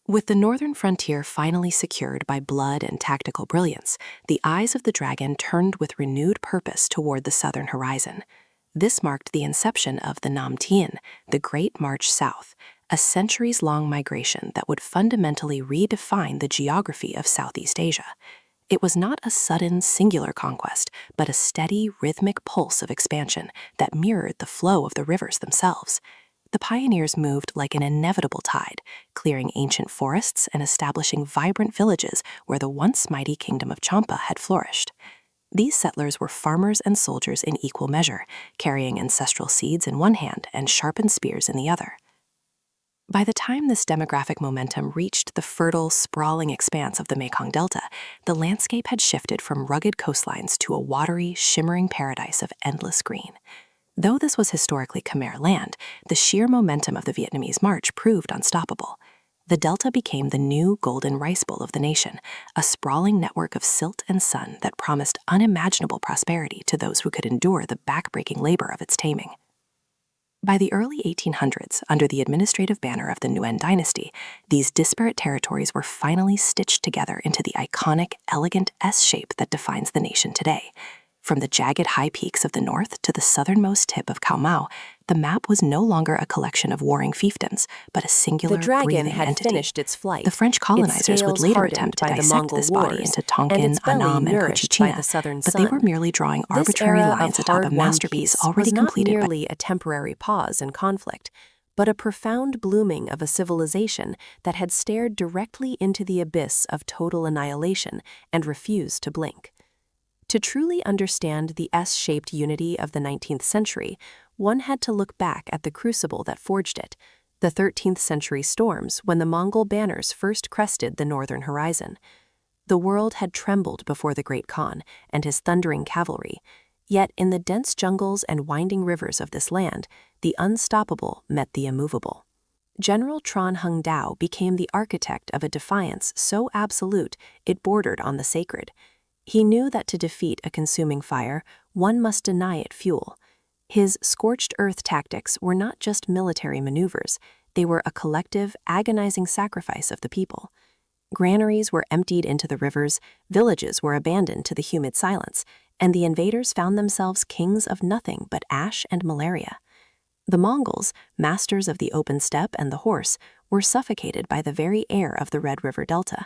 With the northern frontier finally secured by blood and tactical brilliance, the eyes of the dragon turned with renewed purpose toward the southern horizon. This marked the inception of the Nam Tien, the Great March South, a centuries-long migration that would fundamentally redefine the geography of Southeast Asia. It was not a sudden, singular conquest, but a steady, rhythmic pulse of expansion that mirrored the flow of the rivers themselves. The pioneers moved like an inevitable tide, clearing ancient forests and establishing vibrant villages where the once mighty kingdom of Champa had flourished. These settlers were farmers and soldiers in equal measure, carrying ancestral seeds in one hand and sharpened spears in the other. By the time this demographic momentum reached the fertile, sprawling expanse of the Mekong Delta, the landscape had shifted from rugged coastlines to a watery, shimmering paradise of endless green. Though this was historically Khmer land, the sheer momentum of the Vietnamese march proved unstoppable. The delta became the new golden rice bowl of the nation, a sprawling network of silt and sun that promised unimaginable prosperity to those who could endure the backbreaking labor of its taming. By the early 1800s, under the administrative banner of the Nguyen dynasty, these disparate territories were finally stitched together into the iconic, elegant S shape that defines the nation today. From the jagged high peaks of the north to the southernmost tip of Khao Mau, the map was no longer a collection of warring fiefdoms, but a singular, The dragon breathing had entity. finished its flight. The French colonizers would scales later hardened attempt to by the dissect Mongol this body wars, into and Tonkin, its belly Annam, and nourished by Cochinchina, the southern but they were sun. merely drawing This arbitrary era lines of atop a hard-won masterpiece peace already was not completed by merely a temporary pause in conflict, but a profound blooming of a civilization that had stared directly into the abyss of total annihilation and refused to blink. To truly understand the S-shaped unity of the 19th century, one had to look back at the crucible that forged it, the 13th century storms when the Mongol banners first crested the northern horizon. The world had trembled before the Great Khan and his thundering cavalry, yet in the dense jungles and winding rivers of this land, the unstoppable met the immovable. General Tran Hung Dao became the architect of a defiance so absolute it bordered on the sacred. He knew that to defeat a consuming fire, one must deny it fuel. His scorched earth tactics were not just military maneuvers, they were a collective, agonizing sacrifice of the people. Granaries were emptied into the rivers, villages were abandoned to the humid silence, and the invaders found themselves kings of nothing but ash and malaria. The Mongols, masters of the open steppe and the horse, were suffocated by the very air of the Red River Delta.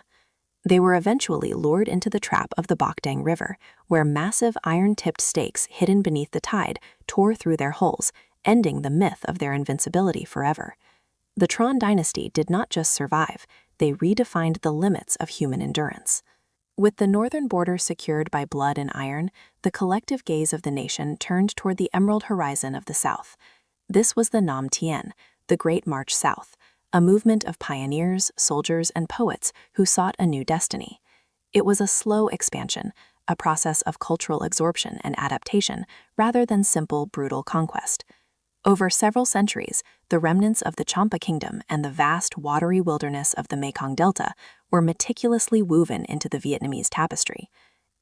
They were eventually lured into the trap of the Bakdang River, where massive iron-tipped stakes hidden beneath the tide tore through their hulls, ending the myth of their invincibility forever. The Tran Dynasty did not just survive, they redefined the limits of human endurance. With the northern border secured by blood and iron, the collective gaze of the nation turned toward the emerald horizon of the south. This was the Nam Tien, the Great March South, a movement of pioneers, soldiers, and poets who sought a new destiny. It was a slow expansion, a process of cultural absorption and adaptation, rather than simple, brutal conquest. Over several centuries, the remnants of the Champa Kingdom and the vast, watery wilderness of the Mekong Delta were meticulously woven into the Vietnamese tapestry.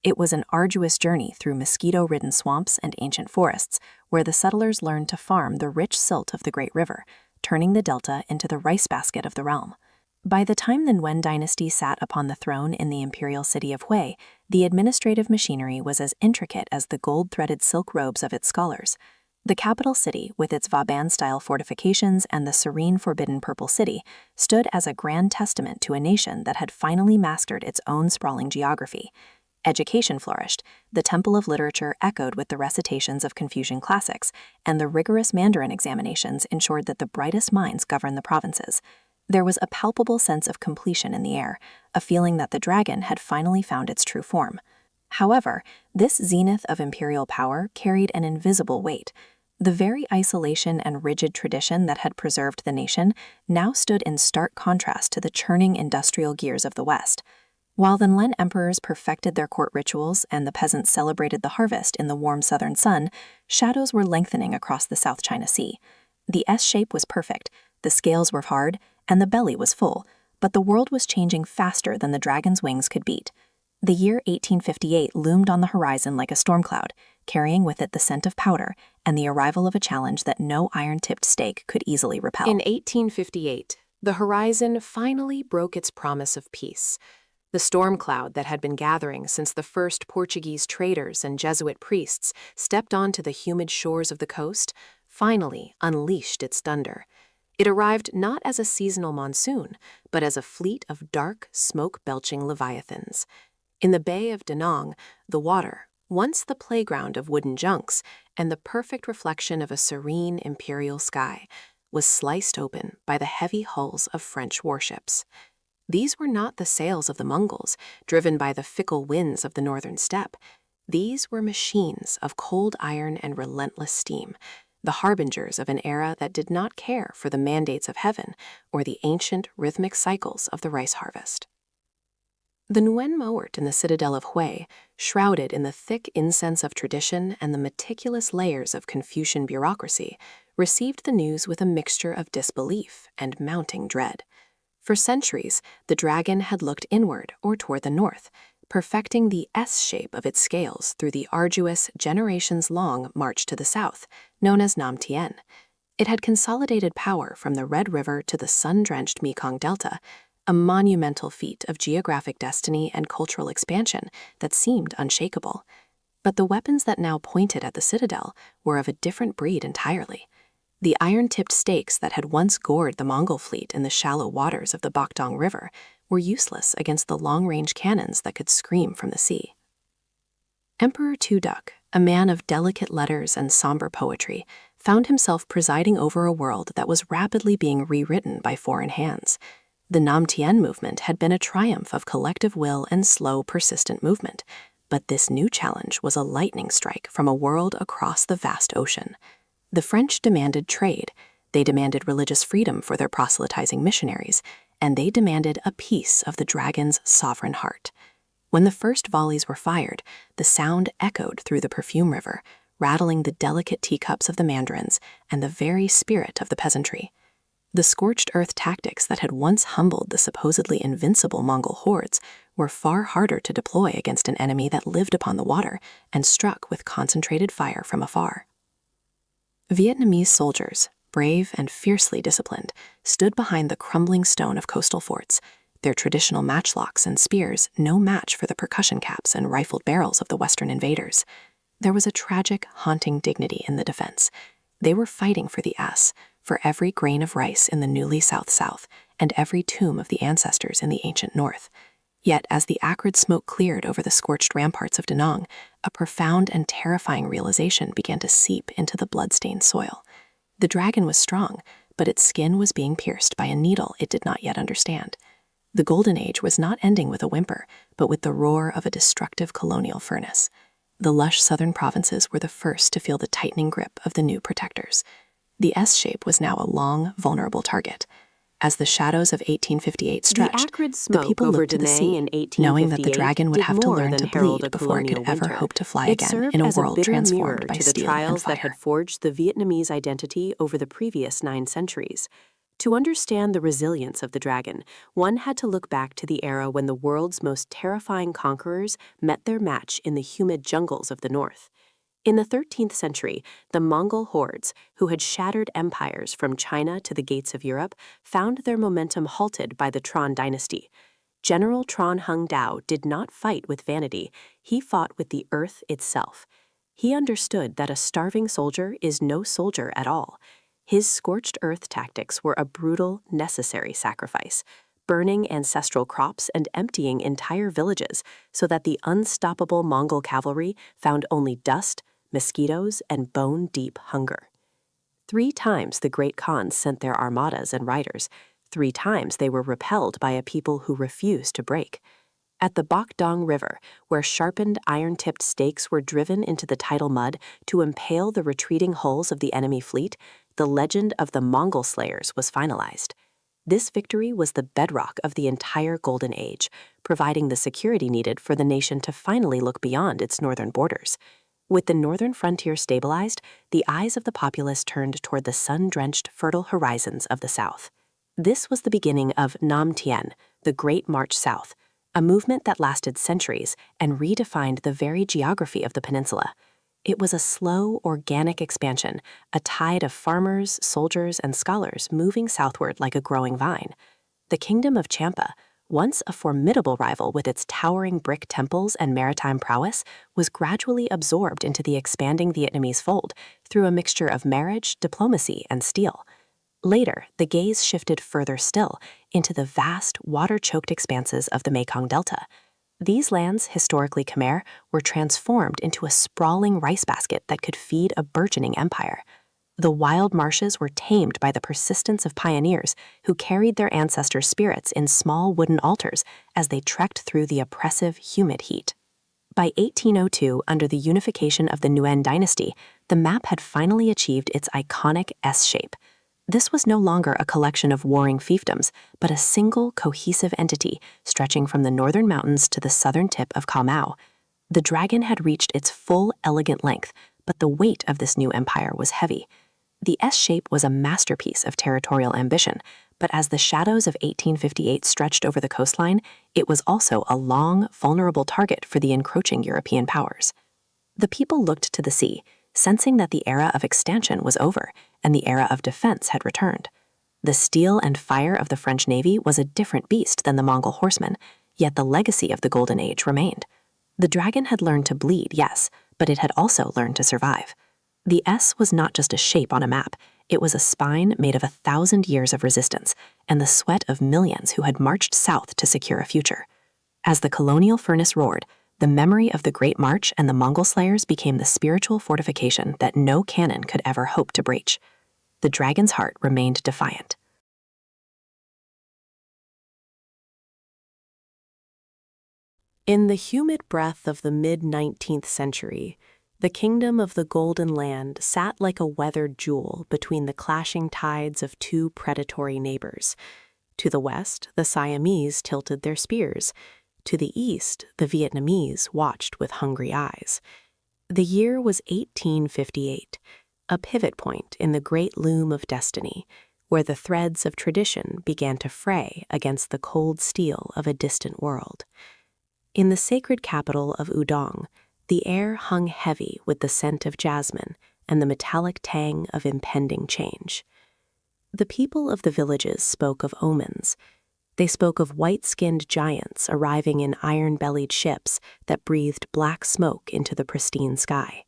It was an arduous journey through mosquito-ridden swamps and ancient forests, where the settlers learned to farm the rich silt of the Great River, turning the delta into the rice basket of the realm. By the time the Nguyen dynasty sat upon the throne in the imperial city of Hue, the administrative machinery was as intricate as the gold-threaded silk robes of its scholars. The capital city, with its Vauban-style fortifications and the serene Forbidden Purple City, stood as a grand testament to a nation that had finally mastered its own sprawling geography. Education flourished, the Temple of Literature echoed with the recitations of Confucian classics, and the rigorous Mandarin examinations ensured that the brightest minds governed the provinces. There was a palpable sense of completion in the air, a feeling that the dragon had finally found its true form. However, this zenith of imperial power carried an invisible weight. The very isolation and rigid tradition that had preserved the nation now stood in stark contrast to the churning industrial gears of the West. While the Nguyen emperors perfected their court rituals and the peasants celebrated the harvest in the warm southern sun, shadows were lengthening across the South China Sea. The S-shape was perfect, the scales were hard, and the belly was full, but the world was changing faster than the dragon's wings could beat. The year 1858 loomed on the horizon like a storm cloud, carrying with it the scent of powder and the arrival of a challenge that no iron-tipped stake could easily repel. In 1858, the horizon finally broke its promise of peace. The storm cloud that had been gathering since the first Portuguese traders and Jesuit priests stepped onto the humid shores of the coast finally unleashed its thunder. It arrived not as a seasonal monsoon, but as a fleet of dark, smoke-belching leviathans. In the Bay of Da Nang, the water, once the playground of wooden junks and the perfect reflection of a serene imperial sky, was sliced open by the heavy hulls of French warships. These were not the sails of the Mongols, driven by the fickle winds of the northern steppe. These were machines of cold iron and relentless steam, the harbingers of an era that did not care for the mandates of heaven or the ancient rhythmic cycles of the rice harvest. The Nguyen Mowat in the citadel of Hue, shrouded in the thick incense of tradition and the meticulous layers of Confucian bureaucracy, received the news with a mixture of disbelief and mounting dread. For centuries, the dragon had looked inward or toward the north, perfecting the S-shape of its scales through the arduous, generations-long march to the south, known as Nam Tien. It had consolidated power from the Red River to the sun-drenched Mekong Delta, a monumental feat of geographic destiny and cultural expansion that seemed unshakable. But the weapons that now pointed at the citadel were of a different breed entirely. The iron-tipped stakes that had once gored the Mongol fleet in the shallow waters of the Bakdong River were useless against the long-range cannons that could scream from the sea. Emperor Tuduk, a man of delicate letters and somber poetry, found himself presiding over a world that was rapidly being rewritten by foreign hands. The Nam Tien movement had been a triumph of collective will and slow, persistent movement, but this new challenge was a lightning strike from a world across the vast ocean. The French demanded trade, they demanded religious freedom for their proselytizing missionaries, and they demanded a piece of the dragon's sovereign heart. When the first volleys were fired, the sound echoed through the perfume river, rattling the delicate teacups of the mandarins and the very spirit of the peasantry. The scorched earth tactics that had once humbled the supposedly invincible Mongol hordes were far harder to deploy against an enemy that lived upon the water and struck with concentrated fire from afar. Vietnamese soldiers, brave and fiercely disciplined, stood behind the crumbling stone of coastal forts, their traditional matchlocks and spears no match for the percussion caps and rifled barrels of the Western invaders. There was a tragic, haunting dignity in the defense. They were fighting for the S, for every grain of rice in the newly South-South, and every tomb of the ancestors in the ancient North. Yet as the acrid smoke cleared over the scorched ramparts of Da Nang, a profound and terrifying realization began to seep into the blood-stained soil. The dragon was strong, but its skin was being pierced by a needle it did not yet understand. The Golden Age was not ending with a whimper, but with the roar of a destructive colonial furnace. The lush southern provinces were the first to feel the tightening grip of the new protectors. The S-shape was now a long, vulnerable target. As the shadows of 1858 stretched, the people looked to the sea, knowing that the dragon would have to learn to bleed before it could ever hope to fly again in a world transformed by steel and fire. That had forged the Vietnamese identity over the previous 9 centuries. To understand the resilience of the dragon, one had to look back to the era when the world's most terrifying conquerors met their match in the humid jungles of the north. In the 13th century, the Mongol hordes, who had shattered empires from China to the gates of Europe, found their momentum halted by the Tran dynasty. General Tran Hung Dao did not fight with vanity, he fought with the earth itself. He understood that a starving soldier is no soldier at all. His scorched earth tactics were a brutal, necessary sacrifice, burning ancestral crops and emptying entire villages so that the unstoppable Mongol cavalry found only dust, mosquitoes, and bone-deep hunger. 3 times the great Khans sent their armadas and riders. 3 times they were repelled by a people who refused to break. At the Bakdong River, where sharpened iron-tipped stakes were driven into the tidal mud to impale the retreating hulls of the enemy fleet, the legend of the Mongol slayers was finalized. This victory was the bedrock of the entire Golden Age, providing the security needed for the nation to finally look beyond its northern borders. With the northern frontier stabilized, the eyes of the populace turned toward the sun-drenched, fertile horizons of the south. This was the beginning of Nam Tien, the Great March South, a movement that lasted centuries and redefined the very geography of the peninsula. It was a slow, organic expansion, a tide of farmers, soldiers, and scholars moving southward like a growing vine. The kingdom of Champa, once a formidable rival with its towering brick temples and maritime prowess, was gradually absorbed into the expanding Vietnamese fold through a mixture of marriage, diplomacy, and steel. Later, the gaze shifted further still into the vast, water-choked expanses of the Mekong Delta. These lands, historically Khmer, were transformed into a sprawling rice basket that could feed a burgeoning empire. The wild marshes were tamed by the persistence of pioneers who carried their ancestors' spirits in small wooden altars as they trekked through the oppressive, humid heat. By 1802, under the unification of the Nguyen dynasty, the map had finally achieved its iconic S-shape. This was no longer a collection of warring fiefdoms, but a single, cohesive entity stretching from the northern mountains to the southern tip of Cao Mau. The dragon had reached its full, elegant length, but the weight of this new empire was heavy. The S-shape was a masterpiece of territorial ambition, but as the shadows of 1858 stretched over the coastline, it was also a long, vulnerable target for the encroaching European powers. The people looked to the sea, sensing that the era of expansion was over and the era of defense had returned. The steel and fire of the French Navy was a different beast than the Mongol horsemen, yet the legacy of the Golden Age remained. The dragon had learned to bleed, yes, but it had also learned to survive. The S was not just a shape on a map, it was a spine made of 1,000 years of resistance and the sweat of millions who had marched south to secure a future. As the colonial furnace roared, the memory of the Great March and the Mongol slayers became the spiritual fortification that no cannon could ever hope to breach. The dragon's heart remained defiant. In the humid breath of the mid-19th century, the kingdom of the Golden Land sat like a weathered jewel between the clashing tides of two predatory neighbors. To the west, the Siamese tilted their spears. To the east, the Vietnamese watched with hungry eyes. The year was 1858, a pivot point in the great loom of destiny, where the threads of tradition began to fray against the cold steel of a distant world. In the sacred capital of Udong, the air hung heavy with the scent of jasmine and the metallic tang of impending change. The people of the villages spoke of omens. They spoke of white-skinned giants arriving in iron-bellied ships that breathed black smoke into the pristine sky.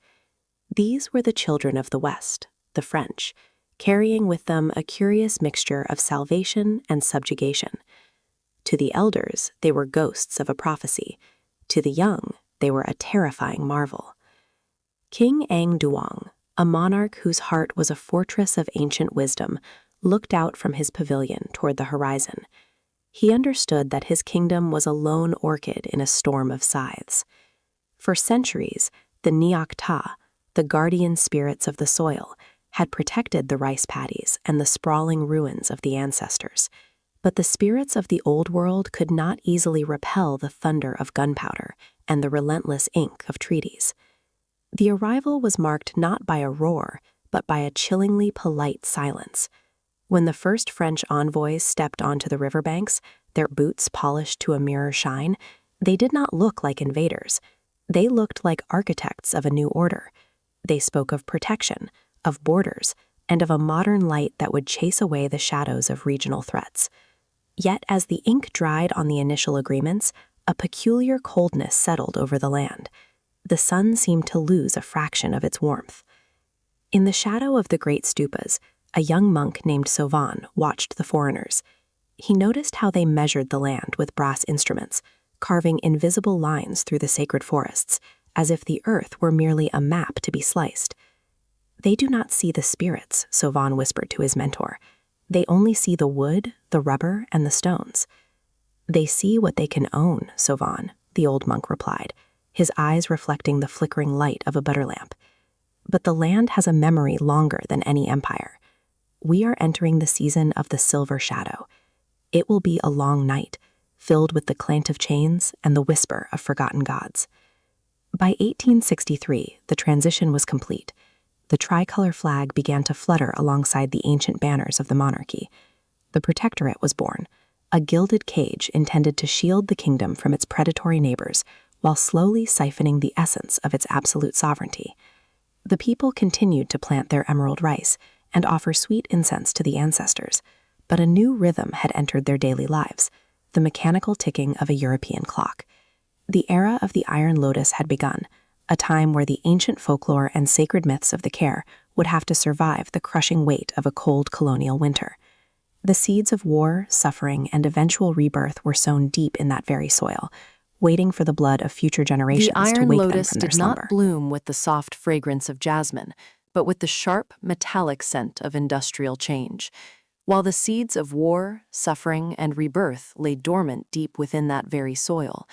These were the children of the West, the French, carrying with them a curious mixture of salvation and subjugation. To the elders, they were ghosts of a prophecy. To the young, they were a terrifying marvel. King Ang Duong, a monarch whose heart was a fortress of ancient wisdom, looked out from his pavilion toward the horizon. He understood that his kingdom was a lone orchid in a storm of scythes. For centuries, the Niak Ta, the guardian spirits of the soil, had protected the rice paddies and the sprawling ruins of the ancestors. But the spirits of the old world could not easily repel the thunder of gunpowder and the relentless ink of treaties. The arrival was marked not by a roar, but by a chillingly polite silence. When the first French envoys stepped onto the riverbanks, their boots polished to a mirror shine, they did not look like invaders. They looked like architects of a new order. They spoke of protection, of borders, and of a modern light that would chase away the shadows of regional threats. Yet as the ink dried on the initial agreements, a peculiar coldness settled over the land. The sun seemed to lose a fraction of its warmth. In the shadow of the great stupas, a young monk named Sovan watched the foreigners. He noticed how they measured the land with brass instruments, carving invisible lines through the sacred forests, as if the earth were merely a map to be sliced. "They do not see the spirits," Sovan whispered to his mentor. "They only see the wood, the rubber, and the stones." "They see what they can own, Sovan," the old monk replied, his eyes reflecting the flickering light of a butter lamp. "But the land has a memory longer than any empire. We are entering the season of the silver shadow. It will be a long night, filled with the clank of chains and the whisper of forgotten gods." By 1863, the transition was complete. The tricolor flag began to flutter alongside the ancient banners of the monarchy. The protectorate was born, a gilded cage intended to shield the kingdom from its predatory neighbors while slowly siphoning the essence of its absolute sovereignty. The people continued to plant their emerald rice and offer sweet incense to the ancestors, but a new rhythm had entered their daily lives, the mechanical ticking of a European clock. The era of the Iron Lotus had begun, a time where the ancient folklore and sacred myths of the Care would have to survive the crushing weight of a cold colonial winter. The seeds of war, suffering, and eventual rebirth were sown deep in that very soil, waiting for the blood of future generations The to iron wake them lotus from their did slumber. not bloom with the soft fragrance of jasmine, but with the sharp, metallic scent of industrial change. While the seeds of war, suffering, and rebirth lay dormant deep within that very soil,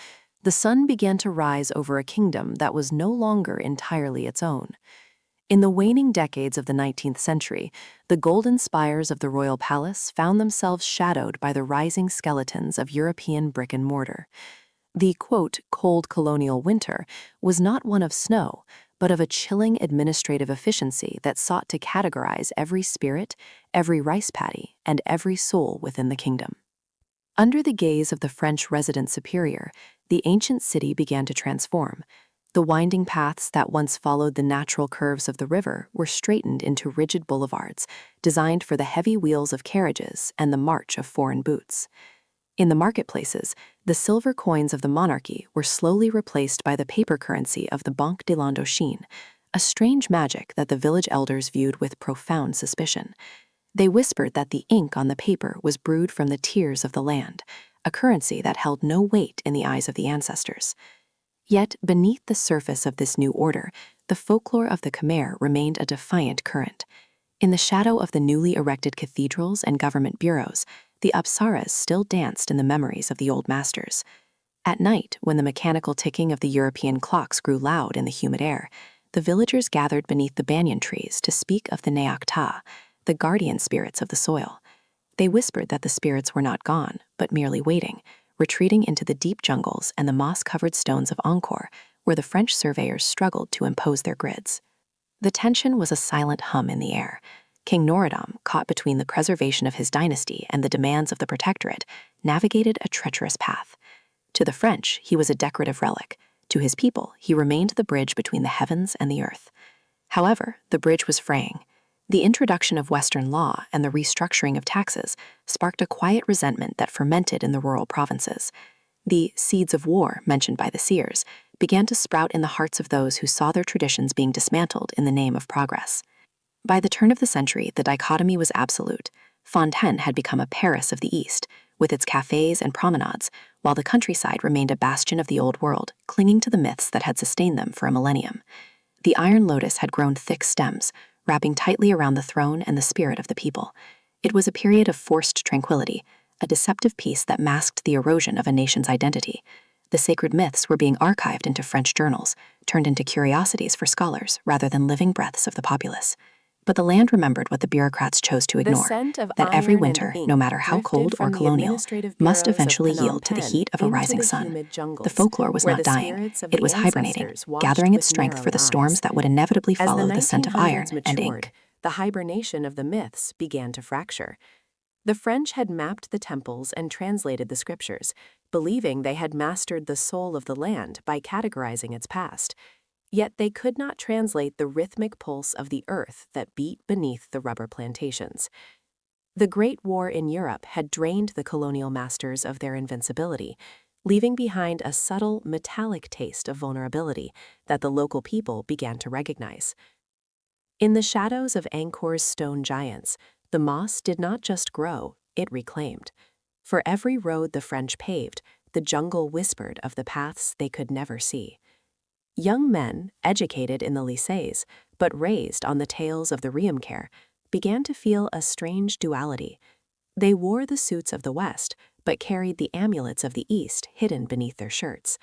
the sun began to rise over a kingdom that was no longer entirely its own. In the waning decades of the 19th century, the golden spires of the royal palace found themselves shadowed by the rising skeletons of European brick and mortar. The, quote, cold colonial winter was not one of snow, but of a chilling administrative efficiency that sought to categorize every spirit, every rice paddy, and every soul within the kingdom. Under the gaze of the French resident superior, the ancient city began to transform. The winding paths that once followed the natural curves of the river were straightened into rigid boulevards, designed for the heavy wheels of carriages and the march of foreign boots. In the marketplaces, the silver coins of the monarchy were slowly replaced by the paper currency of the Banque de l'Indochine, a strange magic that the village elders viewed with profound suspicion. They whispered that the ink on the paper was brewed from the tears of the land, a currency that held no weight in the eyes of the ancestors. Yet, beneath the surface of this new order, the folklore of the Khmer remained a defiant current. In the shadow of the newly erected cathedrals and government bureaus, the apsaras still danced in the memories of the old masters. At night, when the mechanical ticking of the European clocks grew loud in the humid air, the villagers gathered beneath the banyan trees to speak of the Neak Ta, the guardian spirits of the soil. They whispered that the spirits were not gone, but merely waiting, retreating into the deep jungles and the moss-covered stones of Angkor, where the French surveyors struggled to impose their grids. The tension was a silent hum in the air. King Norodom, caught between the preservation of his dynasty and the demands of the protectorate, navigated a treacherous path. To the French, he was a decorative relic. To his people, he remained the bridge between the heavens and the earth. However, the bridge was fraying. The introduction of Western law and the restructuring of taxes sparked a quiet resentment that fermented in the rural provinces. The seeds of war, mentioned by the seers, began to sprout in the hearts of those who saw their traditions being dismantled in the name of progress. By the turn of the century, the dichotomy was absolute. Fontaine had become a Paris of the East, with its cafes and promenades, while the countryside remained a bastion of the old world, clinging to the myths that had sustained them for a millennium. The iron lotus had grown thick stems, wrapping tightly around the throne and the spirit of the people. It was a period of forced tranquility, a deceptive peace that masked the erosion of a nation's identity. The sacred myths were being archived into French journals, turned into curiosities for scholars rather than living breaths of the populace. But the land remembered what the bureaucrats chose to ignore, that every winter, no matter how cold or colonial, must eventually yield to the heat of a rising sun. The folklore was not dying, it was hibernating, gathering its strength for the storms that would inevitably follow the scent of iron and ink. The hibernation of the myths began to fracture. The French had mapped the temples and translated the scriptures, believing they had mastered the soul of the land by categorizing its past. Yet they could not translate the rhythmic pulse of the earth that beat beneath the rubber plantations. The Great War in Europe had drained the colonial masters of their invincibility, leaving behind a subtle, metallic taste of vulnerability that the local people began to recognize. In the shadows of Angkor's stone giants, the moss did not just grow, it reclaimed. For every road the French paved, the jungle whispered of the paths they could never see. Young men, educated in the lycées, but raised on the tales of the Riemker, began to feel a strange duality. They wore the suits of the West, but carried the amulets of the East hidden beneath their shirts.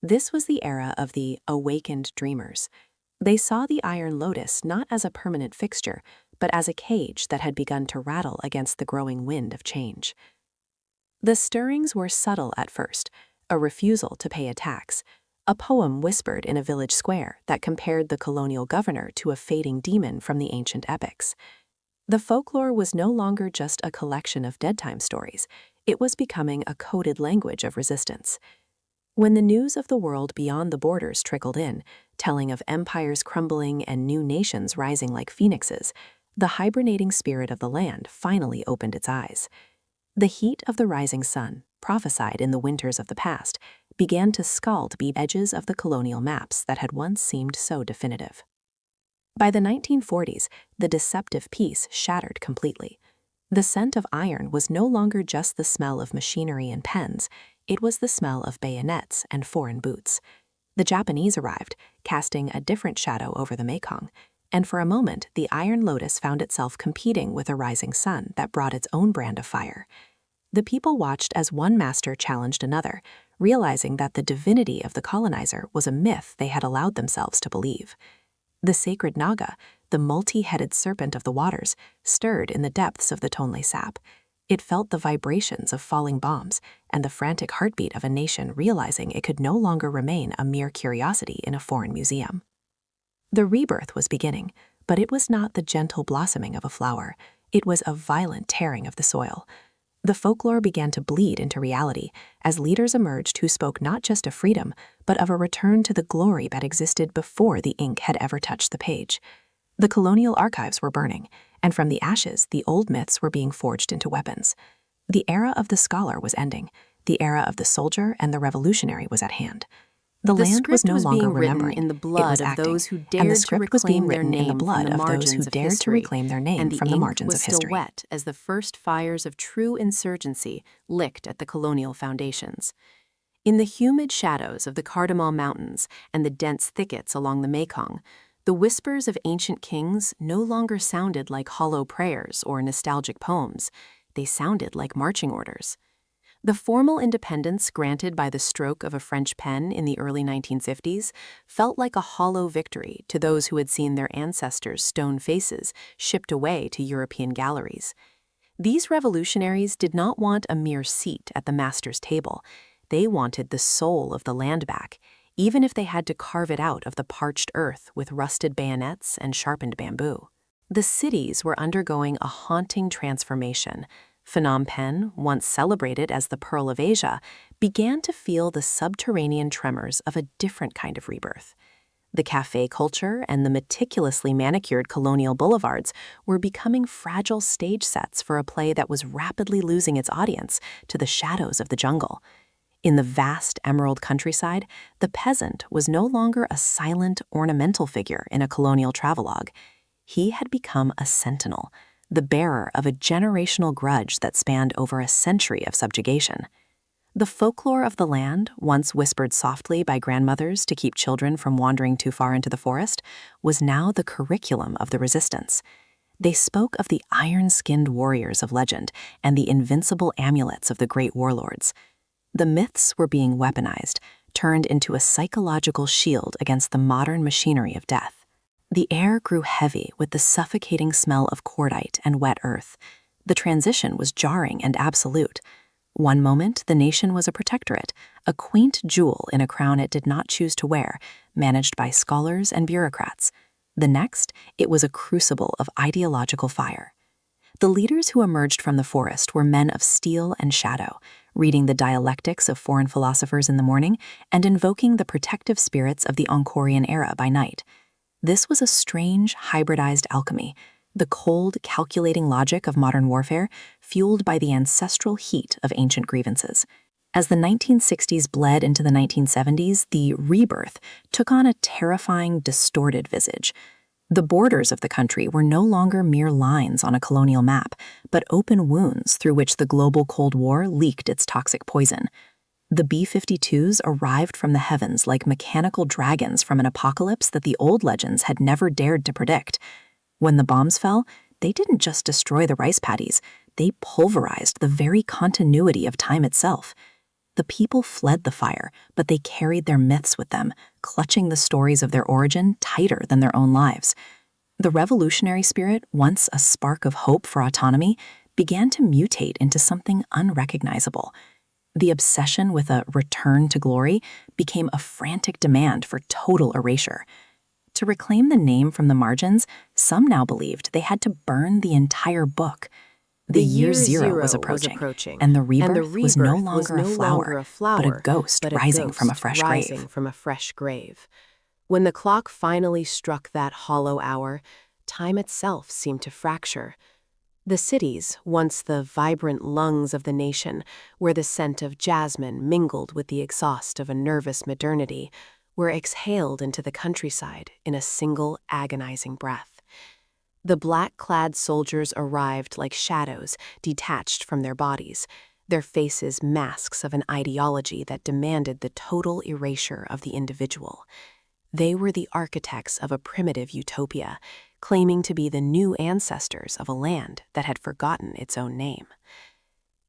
This was the era of the awakened dreamers. They saw the iron lotus not as a permanent fixture, but as a cage that had begun to rattle against the growing wind of change. The stirrings were subtle at first, a refusal to pay a tax, a poem whispered in a village square that compared the colonial governor to a fading demon from the ancient epics. The folklore was no longer just a collection of dead-time stories, it was becoming a coded language of resistance. When the news of the world beyond the borders trickled in, telling of empires crumbling and new nations rising like phoenixes, the hibernating spirit of the land finally opened its eyes. The heat of the rising sun, prophesied in the winters of the past, began to scald the edges of the colonial maps that had once seemed so definitive. By the 1940s, the deceptive peace shattered completely. The scent of iron was no longer just the smell of machinery and pens, it was the smell of bayonets and foreign boots. The Japanese arrived, casting a different shadow over the Mekong, and for a moment the iron lotus found itself competing with a rising sun that brought its own brand of fire. The people watched as one master challenged another, realizing that the divinity of the colonizer was a myth they had allowed themselves to believe. The sacred Naga, the multi-headed serpent of the waters, stirred in the depths of the Tonle Sap. It felt the vibrations of falling bombs and the frantic heartbeat of a nation realizing it could no longer remain a mere curiosity in a foreign museum. The rebirth was beginning, but it was not the gentle blossoming of a flower. It was a violent tearing of the soil. The folklore began to bleed into reality as leaders emerged who spoke not just of freedom, but of a return to the glory that existed before the ink had ever touched the page. The colonial archives were burning, and from the ashes, the old myths were being forged into weapons. The era of the scholar was ending. The era of the soldier and the revolutionary was at hand. The land was script no was longer being written remembering, in the it blood was of acting, those who and dared the to script was being reclaim their written in the name from blood the of those margins who of dared to history, reclaim their name and the from the ink margins was of still history. wet as the first fires of true insurgency licked at the colonial foundations. In the humid shadows of the Cardamom Mountains and the dense thickets along the Mekong, the whispers of ancient kings no longer sounded like hollow prayers or nostalgic poems. They sounded like marching orders. The formal independence granted by the stroke of a French pen in the early 1950s felt like a hollow victory to those who had seen their ancestors' stone faces shipped away to European galleries. These revolutionaries did not want a mere seat at the master's table. They wanted the soul of the land back, even if they had to carve it out of the parched earth with rusted bayonets and sharpened bamboo. The cities were undergoing a haunting transformation. Phnom Penh, once celebrated as the Pearl of Asia, began to feel the subterranean tremors of a different kind of rebirth. The cafe culture and the meticulously manicured colonial boulevards were becoming fragile stage sets for a play that was rapidly losing its audience to the shadows of the jungle. In the vast emerald countryside, the peasant was no longer a silent, ornamental figure in a colonial travelogue. He had become a sentinel, the bearer of a generational grudge that spanned over a century of subjugation. The folklore of the land, once whispered softly by grandmothers to keep children from wandering too far into the forest, was now the curriculum of the resistance. They spoke of the iron-skinned warriors of legend and the invincible amulets of the great warlords. The myths were being weaponized, turned into a psychological shield against the modern machinery of death. The air grew heavy with the suffocating smell of cordite and wet earth. The transition was jarring and absolute. One moment, the nation was a protectorate, a quaint jewel in a crown it did not choose to wear, managed by scholars and bureaucrats. The next, it was a crucible of ideological fire. The leaders who emerged from the forest were men of steel and shadow, reading the dialectics of foreign philosophers in the morning and invoking the protective spirits of the Angkorian era by night. This was a strange, hybridized alchemy, the cold, calculating logic of modern warfare, fueled by the ancestral heat of ancient grievances. As the 1960s bled into the 1970s, the rebirth took on a terrifying, distorted visage. The borders of the country were no longer mere lines on a colonial map, but open wounds through which the global Cold War leaked its toxic poison. The B-52s arrived from the heavens like mechanical dragons from an apocalypse that the old legends had never dared to predict. When the bombs fell, they didn't just destroy the rice paddies, they pulverized the very continuity of time itself. The people fled the fire, but they carried their myths with them, clutching the stories of their origin tighter than their own lives. The revolutionary spirit, once a spark of hope for autonomy, began to mutate into something unrecognizable. The obsession with a return to glory became a frantic demand for total erasure. To reclaim the name from the margins, some now believed they had to burn the entire book. The year zero was approaching, and the rebirth was no longer a flower, but a ghost rising from a fresh grave. When the clock finally struck that hollow hour, time itself seemed to fracture. The cities, once the vibrant lungs of the nation, where the scent of jasmine mingled with the exhaust of a nervous modernity, were exhaled into the countryside in a single agonizing breath. The black-clad soldiers arrived like shadows detached from their bodies, their faces masks of an ideology that demanded the total erasure of the individual. They were the architects of a primitive utopia, claiming to be the new ancestors of a land that had forgotten its own name.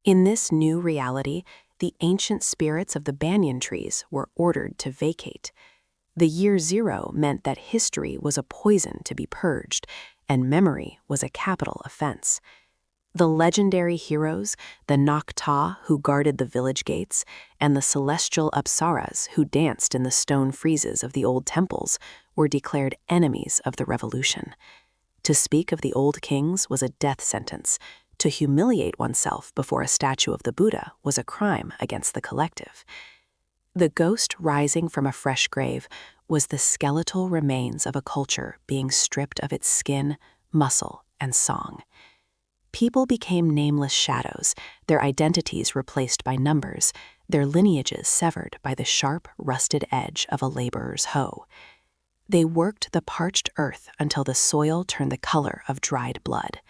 In this new reality, the ancient spirits of the banyan trees were ordered to vacate. The year zero meant that history was a poison to be purged, and memory was a capital offense. The legendary heroes, the Nocta who guarded the village gates, and the celestial Apsaras who danced in the stone friezes of the old temples, were declared enemies of the revolution. To speak of the old kings was a death sentence. To humiliate oneself before a statue of the Buddha was a crime against the collective. The ghost rising from a fresh grave was the skeletal remains of a culture being stripped of its skin, muscle, and song. People became nameless shadows, their identities replaced by numbers, their lineages severed by the sharp, rusted edge of a laborer's hoe. They worked the parched earth until the soil turned the color of dried blood.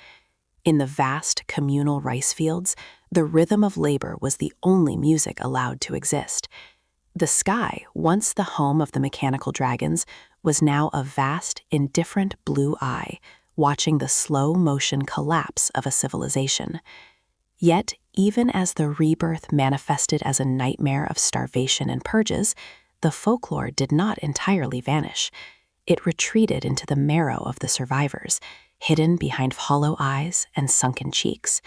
In the vast communal rice fields, the rhythm of labor was the only music allowed to exist. The sky, once the home of the mechanical dragons, was now a vast, indifferent blue eye, watching the slow motion collapse of a civilization. Yet, even as the rebirth manifested as a nightmare of starvation and purges, the folklore did not entirely vanish. It retreated into the marrow of the survivors, hidden behind hollow eyes and sunken cheeks.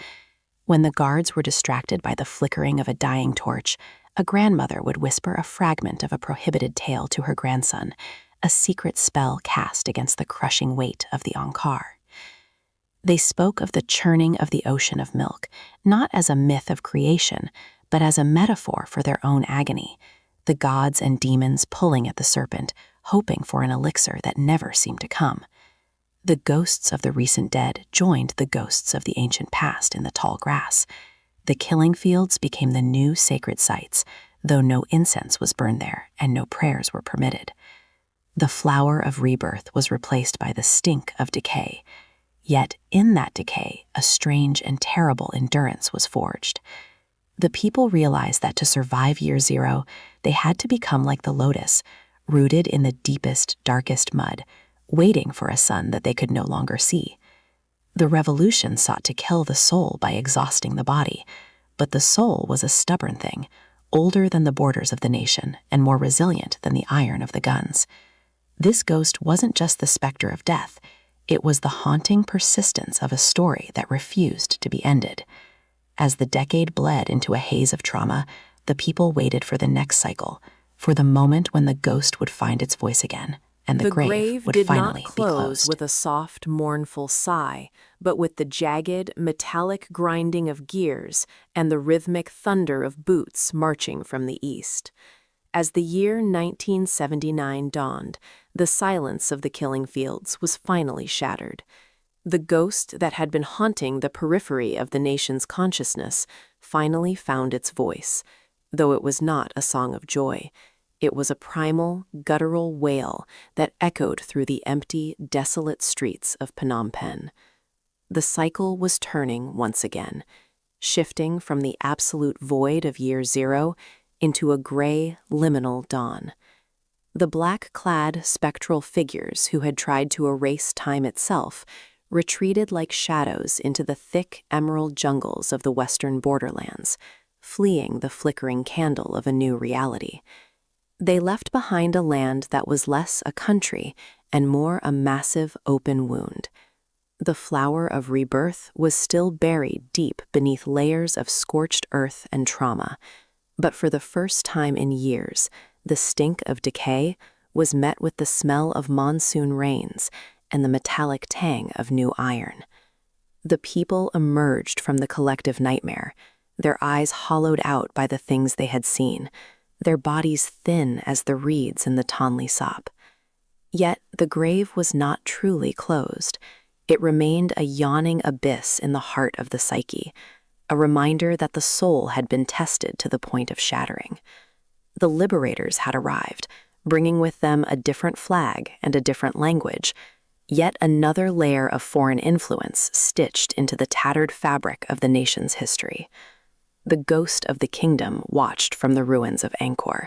When the guards were distracted by the flickering of a dying torch, a grandmother would whisper a fragment of a prohibited tale to her grandson, a secret spell cast against the crushing weight of the Ankar. They spoke of the churning of the ocean of milk, not as a myth of creation, but as a metaphor for their own agony, the gods and demons pulling at the serpent, hoping for an elixir that never seemed to come. The ghosts of the recent dead joined the ghosts of the ancient past in the tall grass. The killing fields became the new sacred sites, though no incense was burned there and no prayers were permitted. The flower of rebirth was replaced by the stink of decay. Yet in that decay, a strange and terrible endurance was forged. The people realized that to survive year zero, they had to become like the lotus, rooted in the deepest, darkest mud, waiting for a sun that they could no longer see. The revolution sought to kill the soul by exhausting the body, but the soul was a stubborn thing, older than the borders of the nation and more resilient than the iron of the guns. This ghost wasn't just the specter of death, it was the haunting persistence of a story that refused to be ended. As the decade bled into a haze of trauma, the people waited for the next cycle, for the moment when the ghost would find its voice again, and the grave would did finally not be close closed. with a soft, mournful sigh, but with the jagged, metallic grinding of gears and the rhythmic thunder of boots marching from the east. As the year 1979 dawned, the silence of the killing fields was finally shattered. The ghost that had been haunting the periphery of the nation's consciousness finally found its voice, though it was not a song of joy. It was a primal, guttural wail that echoed through the empty, desolate streets of Phnom Penh. The cycle was turning once again, shifting from the absolute void of year zero into a gray, liminal dawn. The black-clad, spectral figures who had tried to erase time itself retreated like shadows into the thick emerald jungles of the western borderlands, fleeing the flickering candle of a new reality. They left behind a land that was less a country and more a massive open wound. The flower of rebirth was still buried deep beneath layers of scorched earth and trauma, but for the first time in years, the stink of decay was met with the smell of monsoon rains and the metallic tang of new iron. The people emerged from the collective nightmare, their eyes hollowed out by the things they had seen, their bodies thin as the reeds in the Tonle Sap. Yet the grave was not truly closed. It remained a yawning abyss in the heart of the psyche, a reminder that the soul had been tested to the point of shattering. The liberators had arrived, bringing with them a different flag and a different language, yet another layer of foreign influence stitched into the tattered fabric of the nation's history. The ghost of the kingdom watched from the ruins of Angkor,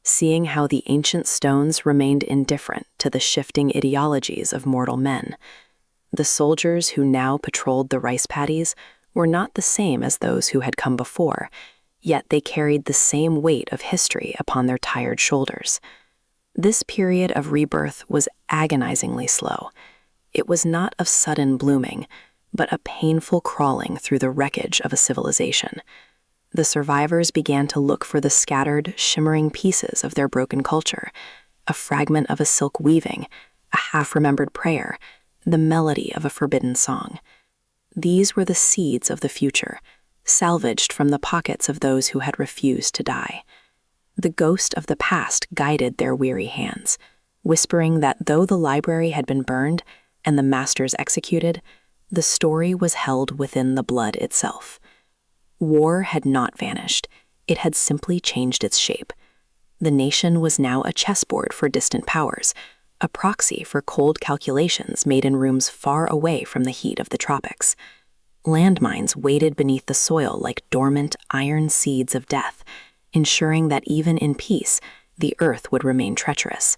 seeing how the ancient stones remained indifferent to the shifting ideologies of mortal men. The soldiers who now patrolled the rice paddies were not the same as those who had come before, yet they carried the same weight of history upon their tired shoulders. This period of rebirth was agonizingly slow. It was not of sudden blooming, but a painful crawling through the wreckage of a civilization. The survivors began to look for the scattered, shimmering pieces of their broken culture, a fragment of a silk weaving, a half-remembered prayer, the melody of a forbidden song. These were the seeds of the future, salvaged from the pockets of those who had refused to die. The ghost of the past guided their weary hands, whispering that though the library had been burned and the masters executed, The story was held within the blood itself. War had not vanished. It had simply changed its shape. The nation was now a chessboard for distant powers, a proxy for cold calculations made in rooms far away from the heat of the tropics. Landmines waited beneath the soil like dormant iron seeds of death, ensuring that even in peace, the earth would remain treacherous.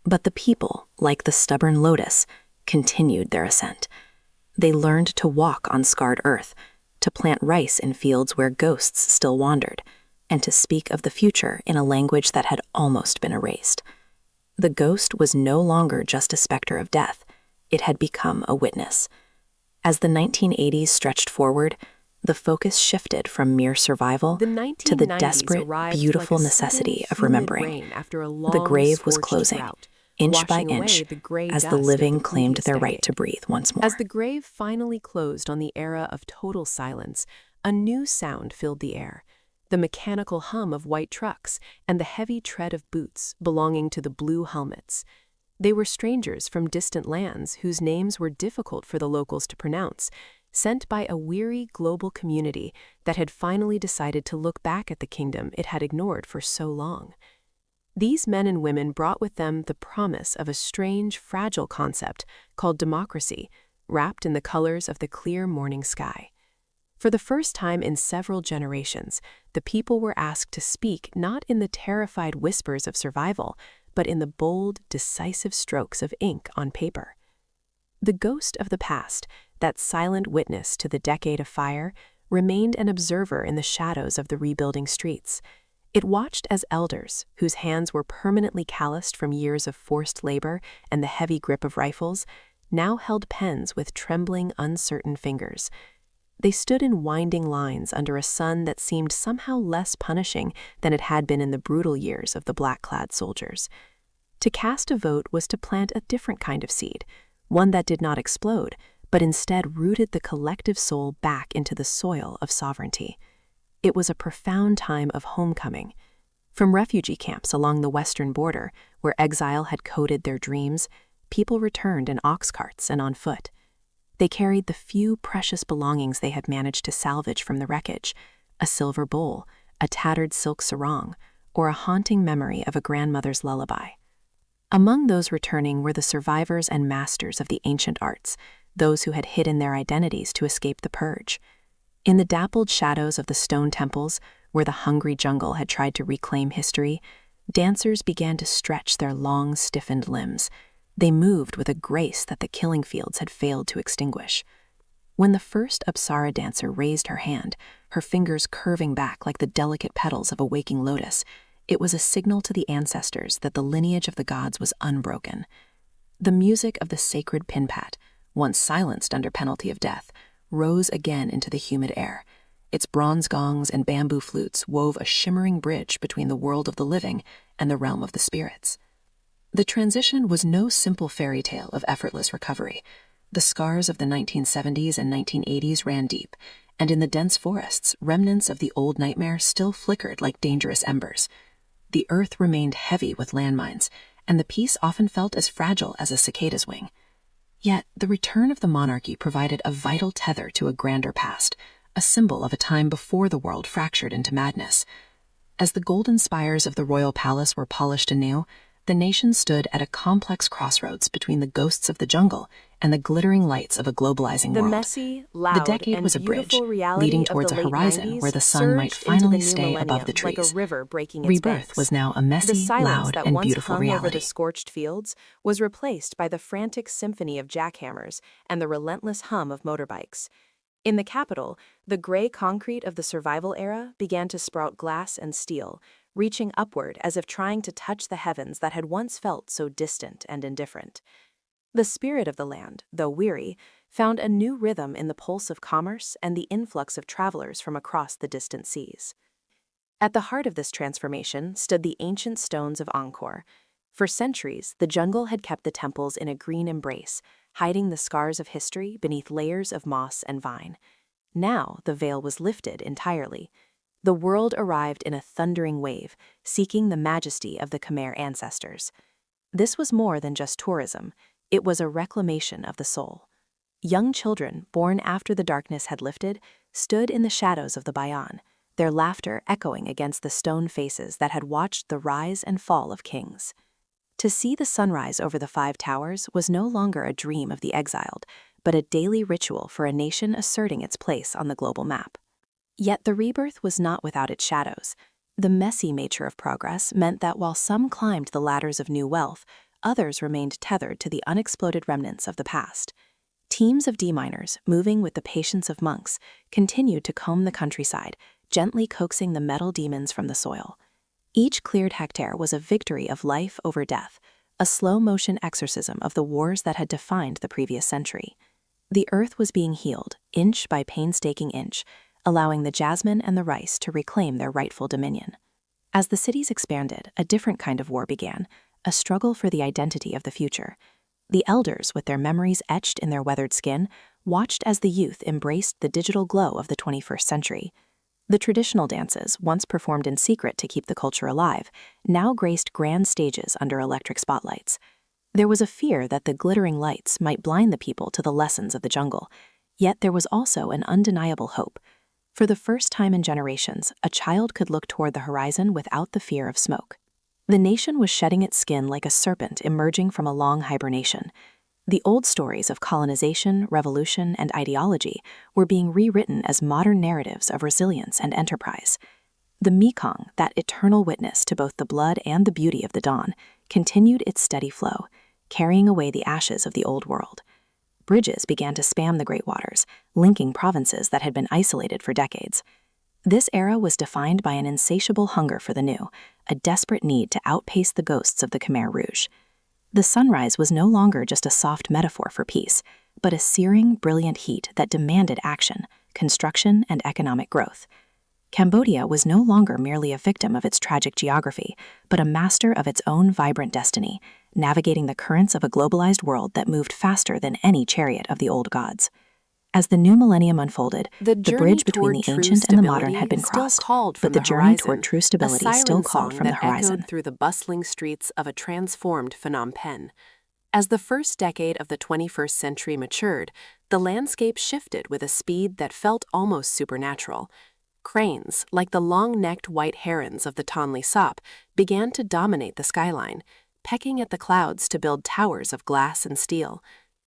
But the people, like the stubborn lotus, continued their ascent. They learned to walk on scarred earth, to plant rice in fields where ghosts still wandered, and to speak of the future in a language that had almost been erased. The ghost was no longer just a specter of death. It had become a witness. As the 1980s stretched forward, the focus shifted from mere survival to the desperate, beautiful necessity of remembering. The grave was closing, inch by inch, as the living claimed their right to breathe once more. As the grave finally closed on the era of total silence, a new sound filled the air. The mechanical hum of white trucks and the heavy tread of boots belonging to the blue helmets. They were strangers from distant lands whose names were difficult for the locals to pronounce, sent by a weary global community that had finally decided to look back at the kingdom it had ignored for so long. These men and women brought with them the promise of a strange, fragile concept called democracy, wrapped in the colors of the clear morning sky. For the first time in several generations, the people were asked to speak not in the terrified whispers of survival, but in the bold, decisive strokes of ink on paper. The ghost of the past, that silent witness to the decade of fire, remained an observer in the shadows of the rebuilding streets. It watched as elders, whose hands were permanently calloused from years of forced labor and the heavy grip of rifles, now held pens with trembling, uncertain fingers. They stood in winding lines under a sun that seemed somehow less punishing than it had been in the brutal years of the black-clad soldiers. To cast a vote was to plant a different kind of seed, one that did not explode, but instead rooted the collective soul back into the soil of sovereignty. It was a profound time of homecoming. From refugee camps along the western border, where exile had coated their dreams, people returned in ox carts and on foot. They carried the few precious belongings they had managed to salvage from the wreckage, a silver bowl, a tattered silk sarong, or a haunting memory of a grandmother's lullaby. Among those returning were the survivors and masters of the ancient arts, those who had hidden their identities to escape the purge. In the dappled shadows of the stone temples, where the hungry jungle had tried to reclaim history, dancers began to stretch their long, stiffened limbs. They moved with a grace that the killing fields had failed to extinguish. When the first Apsara dancer raised her hand, her fingers curving back like the delicate petals of a waking lotus, it was a signal to the ancestors that the lineage of the gods was unbroken. The music of the sacred pinpat, once silenced under penalty of death, rose again into the humid air. Its bronze gongs and bamboo flutes wove a shimmering bridge between the world of the living and the realm of the spirits. The transition was no simple fairy tale of effortless recovery. The scars of the 1970s and 1980s ran deep, and in the dense forests, remnants of the old nightmare still flickered like dangerous embers. The earth remained heavy with landmines, and the peace often felt as fragile as a cicada's wing. Yet the return of the monarchy provided a vital tether to a grander past, a symbol of a time before the world fractured into madness. As the golden spires of the royal palace were polished anew, the nation stood at a complex crossroads between the ghosts of the jungle and the glittering lights of a globalizing world. The messy, loud, the decade and was a bridge, beautiful reality leading of towards the a late horizon 90s where the sun might surged into finally the new stay above millennium the trees. like a river breaking its Rebirth banks. was now a The messy, silence loud, that and once beautiful hung over the reality. scorched fields was replaced by the frantic symphony of jackhammers and the relentless hum of motorbikes. In the capital, the gray concrete of the survival era began to sprout glass and steel, reaching upward as if trying to touch the heavens that had once felt so distant and indifferent. The spirit of the land, though weary, found a new rhythm in the pulse of commerce and the influx of travelers from across the distant seas. At the heart of this transformation stood the ancient stones of Angkor. For centuries, the jungle had kept the temples in a green embrace, hiding the scars of history beneath layers of moss and vine. Now the veil was lifted entirely. The world arrived in a thundering wave, seeking the majesty of the Khmer ancestors. This was more than just tourism. It was a reclamation of the soul. Young children, born after the darkness had lifted, stood in the shadows of the Bayan, their laughter echoing against the stone faces that had watched the rise and fall of kings. To see the sunrise over the 5 towers was no longer a dream of the exiled, but a daily ritual for a nation asserting its place on the global map. Yet the rebirth was not without its shadows. The messy nature of progress meant that while some climbed the ladders of new wealth, others remained tethered to the unexploded remnants of the past. Teams of deminers, moving with the patience of monks, continued to comb the countryside, gently coaxing the metal demons from the soil. Each cleared hectare was a victory of life over death, a slow-motion exorcism of the wars that had defined the previous century. The earth was being healed, inch by painstaking inch, allowing the jasmine and the rice to reclaim their rightful dominion. As the cities expanded, a different kind of war began, a struggle for the identity of the future. The elders, with their memories etched in their weathered skin, watched as the youth embraced the digital glow of the 21st century. The traditional dances, once performed in secret to keep the culture alive, now graced grand stages under electric spotlights. There was a fear that the glittering lights might blind the people to the lessons of the jungle, yet there was also an undeniable hope. For the first time in generations, a child could look toward the horizon without the fear of smoke. The nation was shedding its skin like a serpent emerging from a long hibernation. The old stories of colonization, revolution, and ideology were being rewritten as modern narratives of resilience and enterprise. The Mekong, that eternal witness to both the blood and the beauty of the dawn, continued its steady flow, carrying away the ashes of the old world. Bridges began to span the great waters, linking provinces that had been isolated for decades. This era was defined by an insatiable hunger for the new, a desperate need to outpace the ghosts of the Khmer Rouge. The sunrise was no longer just a soft metaphor for peace, but a searing, brilliant heat that demanded action, construction, and economic growth. Cambodia was no longer merely a victim of its tragic geography, but a master of its own vibrant destiny, navigating the currents of a globalized world that moved faster than any chariot of the old gods. As the new millennium unfolded, the bridge between the ancient and the modern had been crossed, but the journey toward true stability still called from the horizon. Through the bustling streets of a transformed Phnom Penh. As the first decade of the 21st century matured, the landscape shifted with a speed that felt almost supernatural. Cranes, like the long-necked white herons of the Tonle Sap, began to dominate the skyline, pecking at the clouds to build towers of glass and steel.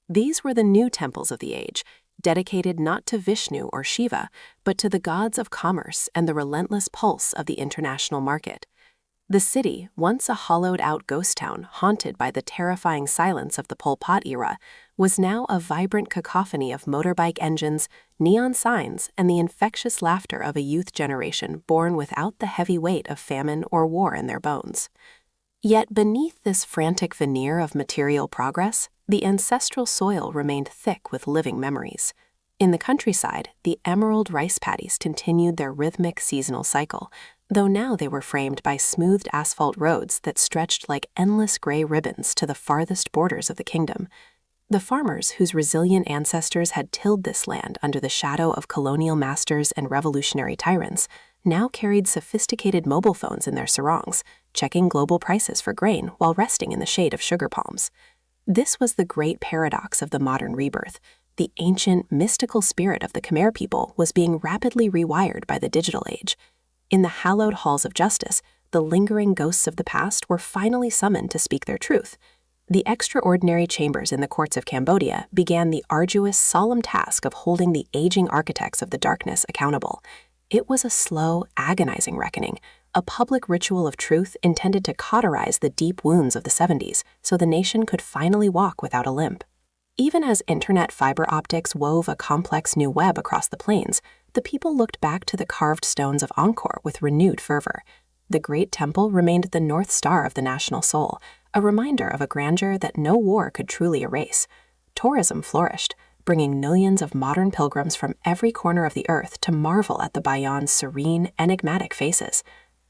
These were the new temples of the age, dedicated not to Vishnu or Shiva, but to the gods of commerce and the relentless pulse of the international market. The city, once a hollowed-out ghost town haunted by the terrifying silence of the Pol Pot era, was now a vibrant cacophony of motorbike engines, neon signs, and the infectious laughter of a youth generation born without the heavy weight of famine or war in their bones. Yet beneath this frantic veneer of material progress, the ancestral soil remained thick with living memories. In the countryside, the emerald rice paddies continued their rhythmic seasonal cycle, though now they were framed by smoothed asphalt roads that stretched like endless gray ribbons to the farthest borders of the kingdom. The farmers whose resilient ancestors had tilled this land under the shadow of colonial masters and revolutionary tyrants now carried sophisticated mobile phones in their sarongs, checking global prices for grain while resting in the shade of sugar palms. This was the great paradox of the modern rebirth. The ancient, mystical spirit of the Khmer people was being rapidly rewired by the digital age. In the hallowed halls of justice, the lingering ghosts of the past were finally summoned to speak their truth. The extraordinary chambers in the courts of Cambodia began the arduous, solemn task of holding the aging architects of the darkness accountable. It was a slow, agonizing reckoning, a public ritual of truth intended to cauterize the deep wounds of the 70s so the nation could finally walk without a limp. Even as internet fiber optics wove a complex new web across the plains, the people looked back to the carved stones of Angkor with renewed fervor. The great temple remained the North Star of the national soul, a reminder of a grandeur that no war could truly erase. Tourism flourished, bringing millions of modern pilgrims from every corner of the earth to marvel at the Bayan's serene, enigmatic faces.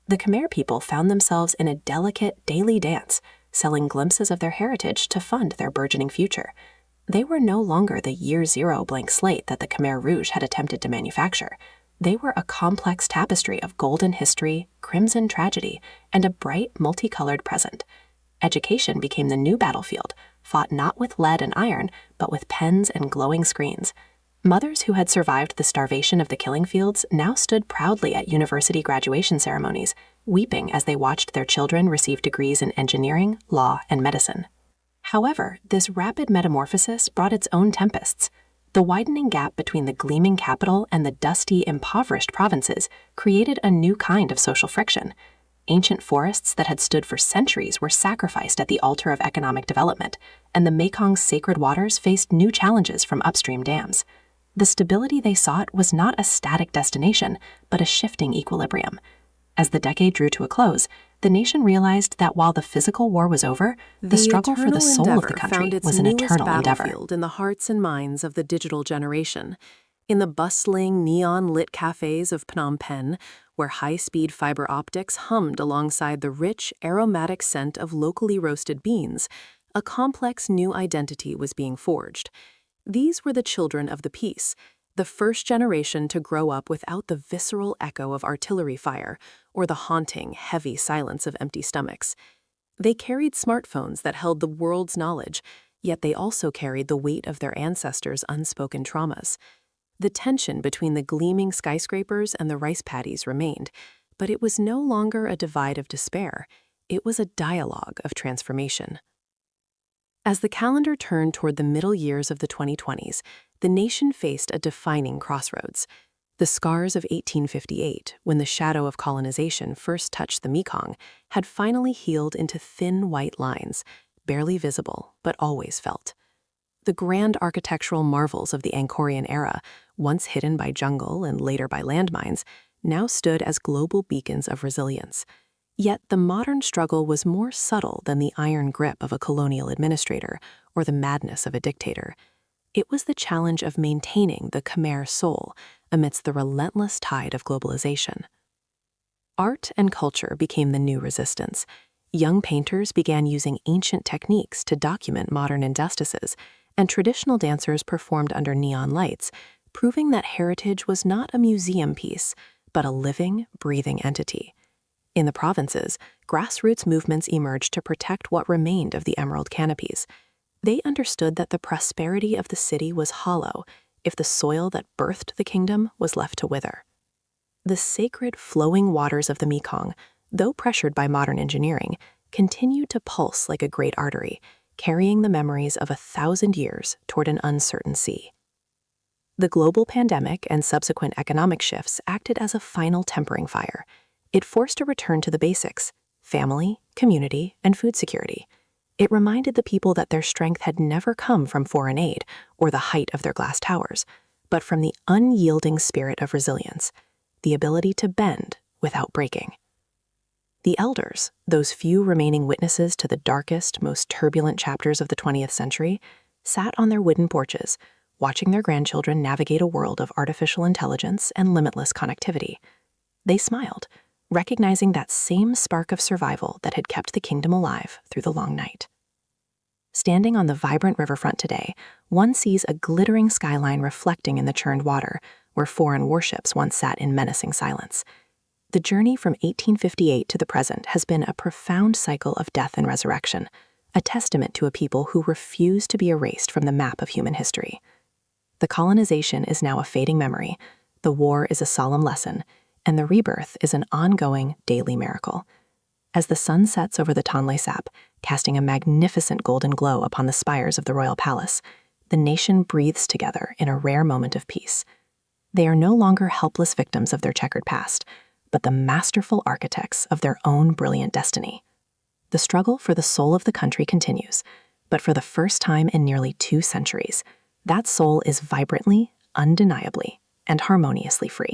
The Khmer people found themselves in a delicate daily dance, selling glimpses of their heritage to fund their burgeoning future. They were no longer the year zero blank slate that the Khmer Rouge had attempted to manufacture. They were a complex tapestry of golden history, crimson tragedy, and a bright, multicolored present. Education became the new battlefield, fought not with lead and iron, but with pens and glowing screens. Mothers who had survived the starvation of the killing fields now stood proudly at university graduation ceremonies, weeping as they watched their children receive degrees in engineering, law, and medicine. However, this rapid metamorphosis brought its own tempests. The widening gap between the gleaming capital and the dusty, impoverished provinces created a new kind of social friction. Ancient forests that had stood for centuries were sacrificed at the altar of economic development, and the Mekong's sacred waters faced new challenges from upstream dams. The stability they sought was not a static destination, but a shifting equilibrium. As the decade drew to a close, the nation realized that while the physical war was over, the struggle for the soul of the country was an eternal endeavor. In the hearts and minds of the digital generation. In the bustling, neon-lit cafes of Phnom Penh, where high-speed fiber optics hummed alongside the rich, aromatic scent of locally roasted beans, a complex new identity was being forged. These were the children of the peace, the first generation to grow up without the visceral echo of artillery fire or the haunting, heavy silence of empty stomachs. They carried smartphones that held the world's knowledge, yet they also carried the weight of their ancestors' unspoken traumas. The tension between the gleaming skyscrapers and the rice paddies remained, but it was no longer a divide of despair. It was a dialogue of transformation. As the calendar turned toward the middle years of the 2020s, the nation faced a defining crossroads. The scars of 1858, when the shadow of colonization first touched the Mekong, had finally healed into thin white lines, barely visible but always felt. The grand architectural marvels of the Angkorian era, once hidden by jungle and later by landmines, now stood as global beacons of resilience. Yet the modern struggle was more subtle than the iron grip of a colonial administrator or the madness of a dictator. It was the challenge of maintaining the Khmer soul amidst the relentless tide of globalization. Art and culture became the new resistance. Young painters began using ancient techniques to document modern injustices, and traditional dancers performed under neon lights, proving that heritage was not a museum piece, but a living, breathing entity. In the provinces, grassroots movements emerged to protect what remained of the emerald canopies. They understood that the prosperity of the city was hollow if the soil that birthed the kingdom was left to wither. The sacred flowing waters of the Mekong, though pressured by modern engineering, continued to pulse like a great artery, carrying the memories of 1,000 years toward an uncertain sea. The global pandemic and subsequent economic shifts acted as a final tempering fire. It forced a return to the basics: family, community, and food security. It reminded the people that their strength had never come from foreign aid or the height of their glass towers, but from the unyielding spirit of resilience, the ability to bend without breaking. The elders, those few remaining witnesses to the darkest, most turbulent chapters of the 20th century, sat on their wooden porches, watching their grandchildren navigate a world of artificial intelligence and limitless connectivity. They smiled, recognizing that same spark of survival that had kept the kingdom alive through the long night. Standing on the vibrant riverfront today, one sees a glittering skyline reflecting in the churned water, where foreign warships once sat in menacing silence. The journey from 1858 to the present has been a profound cycle of death and resurrection, a testament to a people who refuse to be erased from the map of human history. The colonization is now a fading memory, the war is a solemn lesson, and the rebirth is an ongoing daily miracle. As the sun sets over the Tonle Sap, casting a magnificent golden glow upon the spires of the royal palace, the nation breathes together in a rare moment of peace. They are no longer helpless victims of their checkered past, but the masterful architects of their own brilliant destiny. The struggle for the soul of the country continues, but for the first time in nearly 2 centuries, that soul is vibrantly, undeniably, and harmoniously free.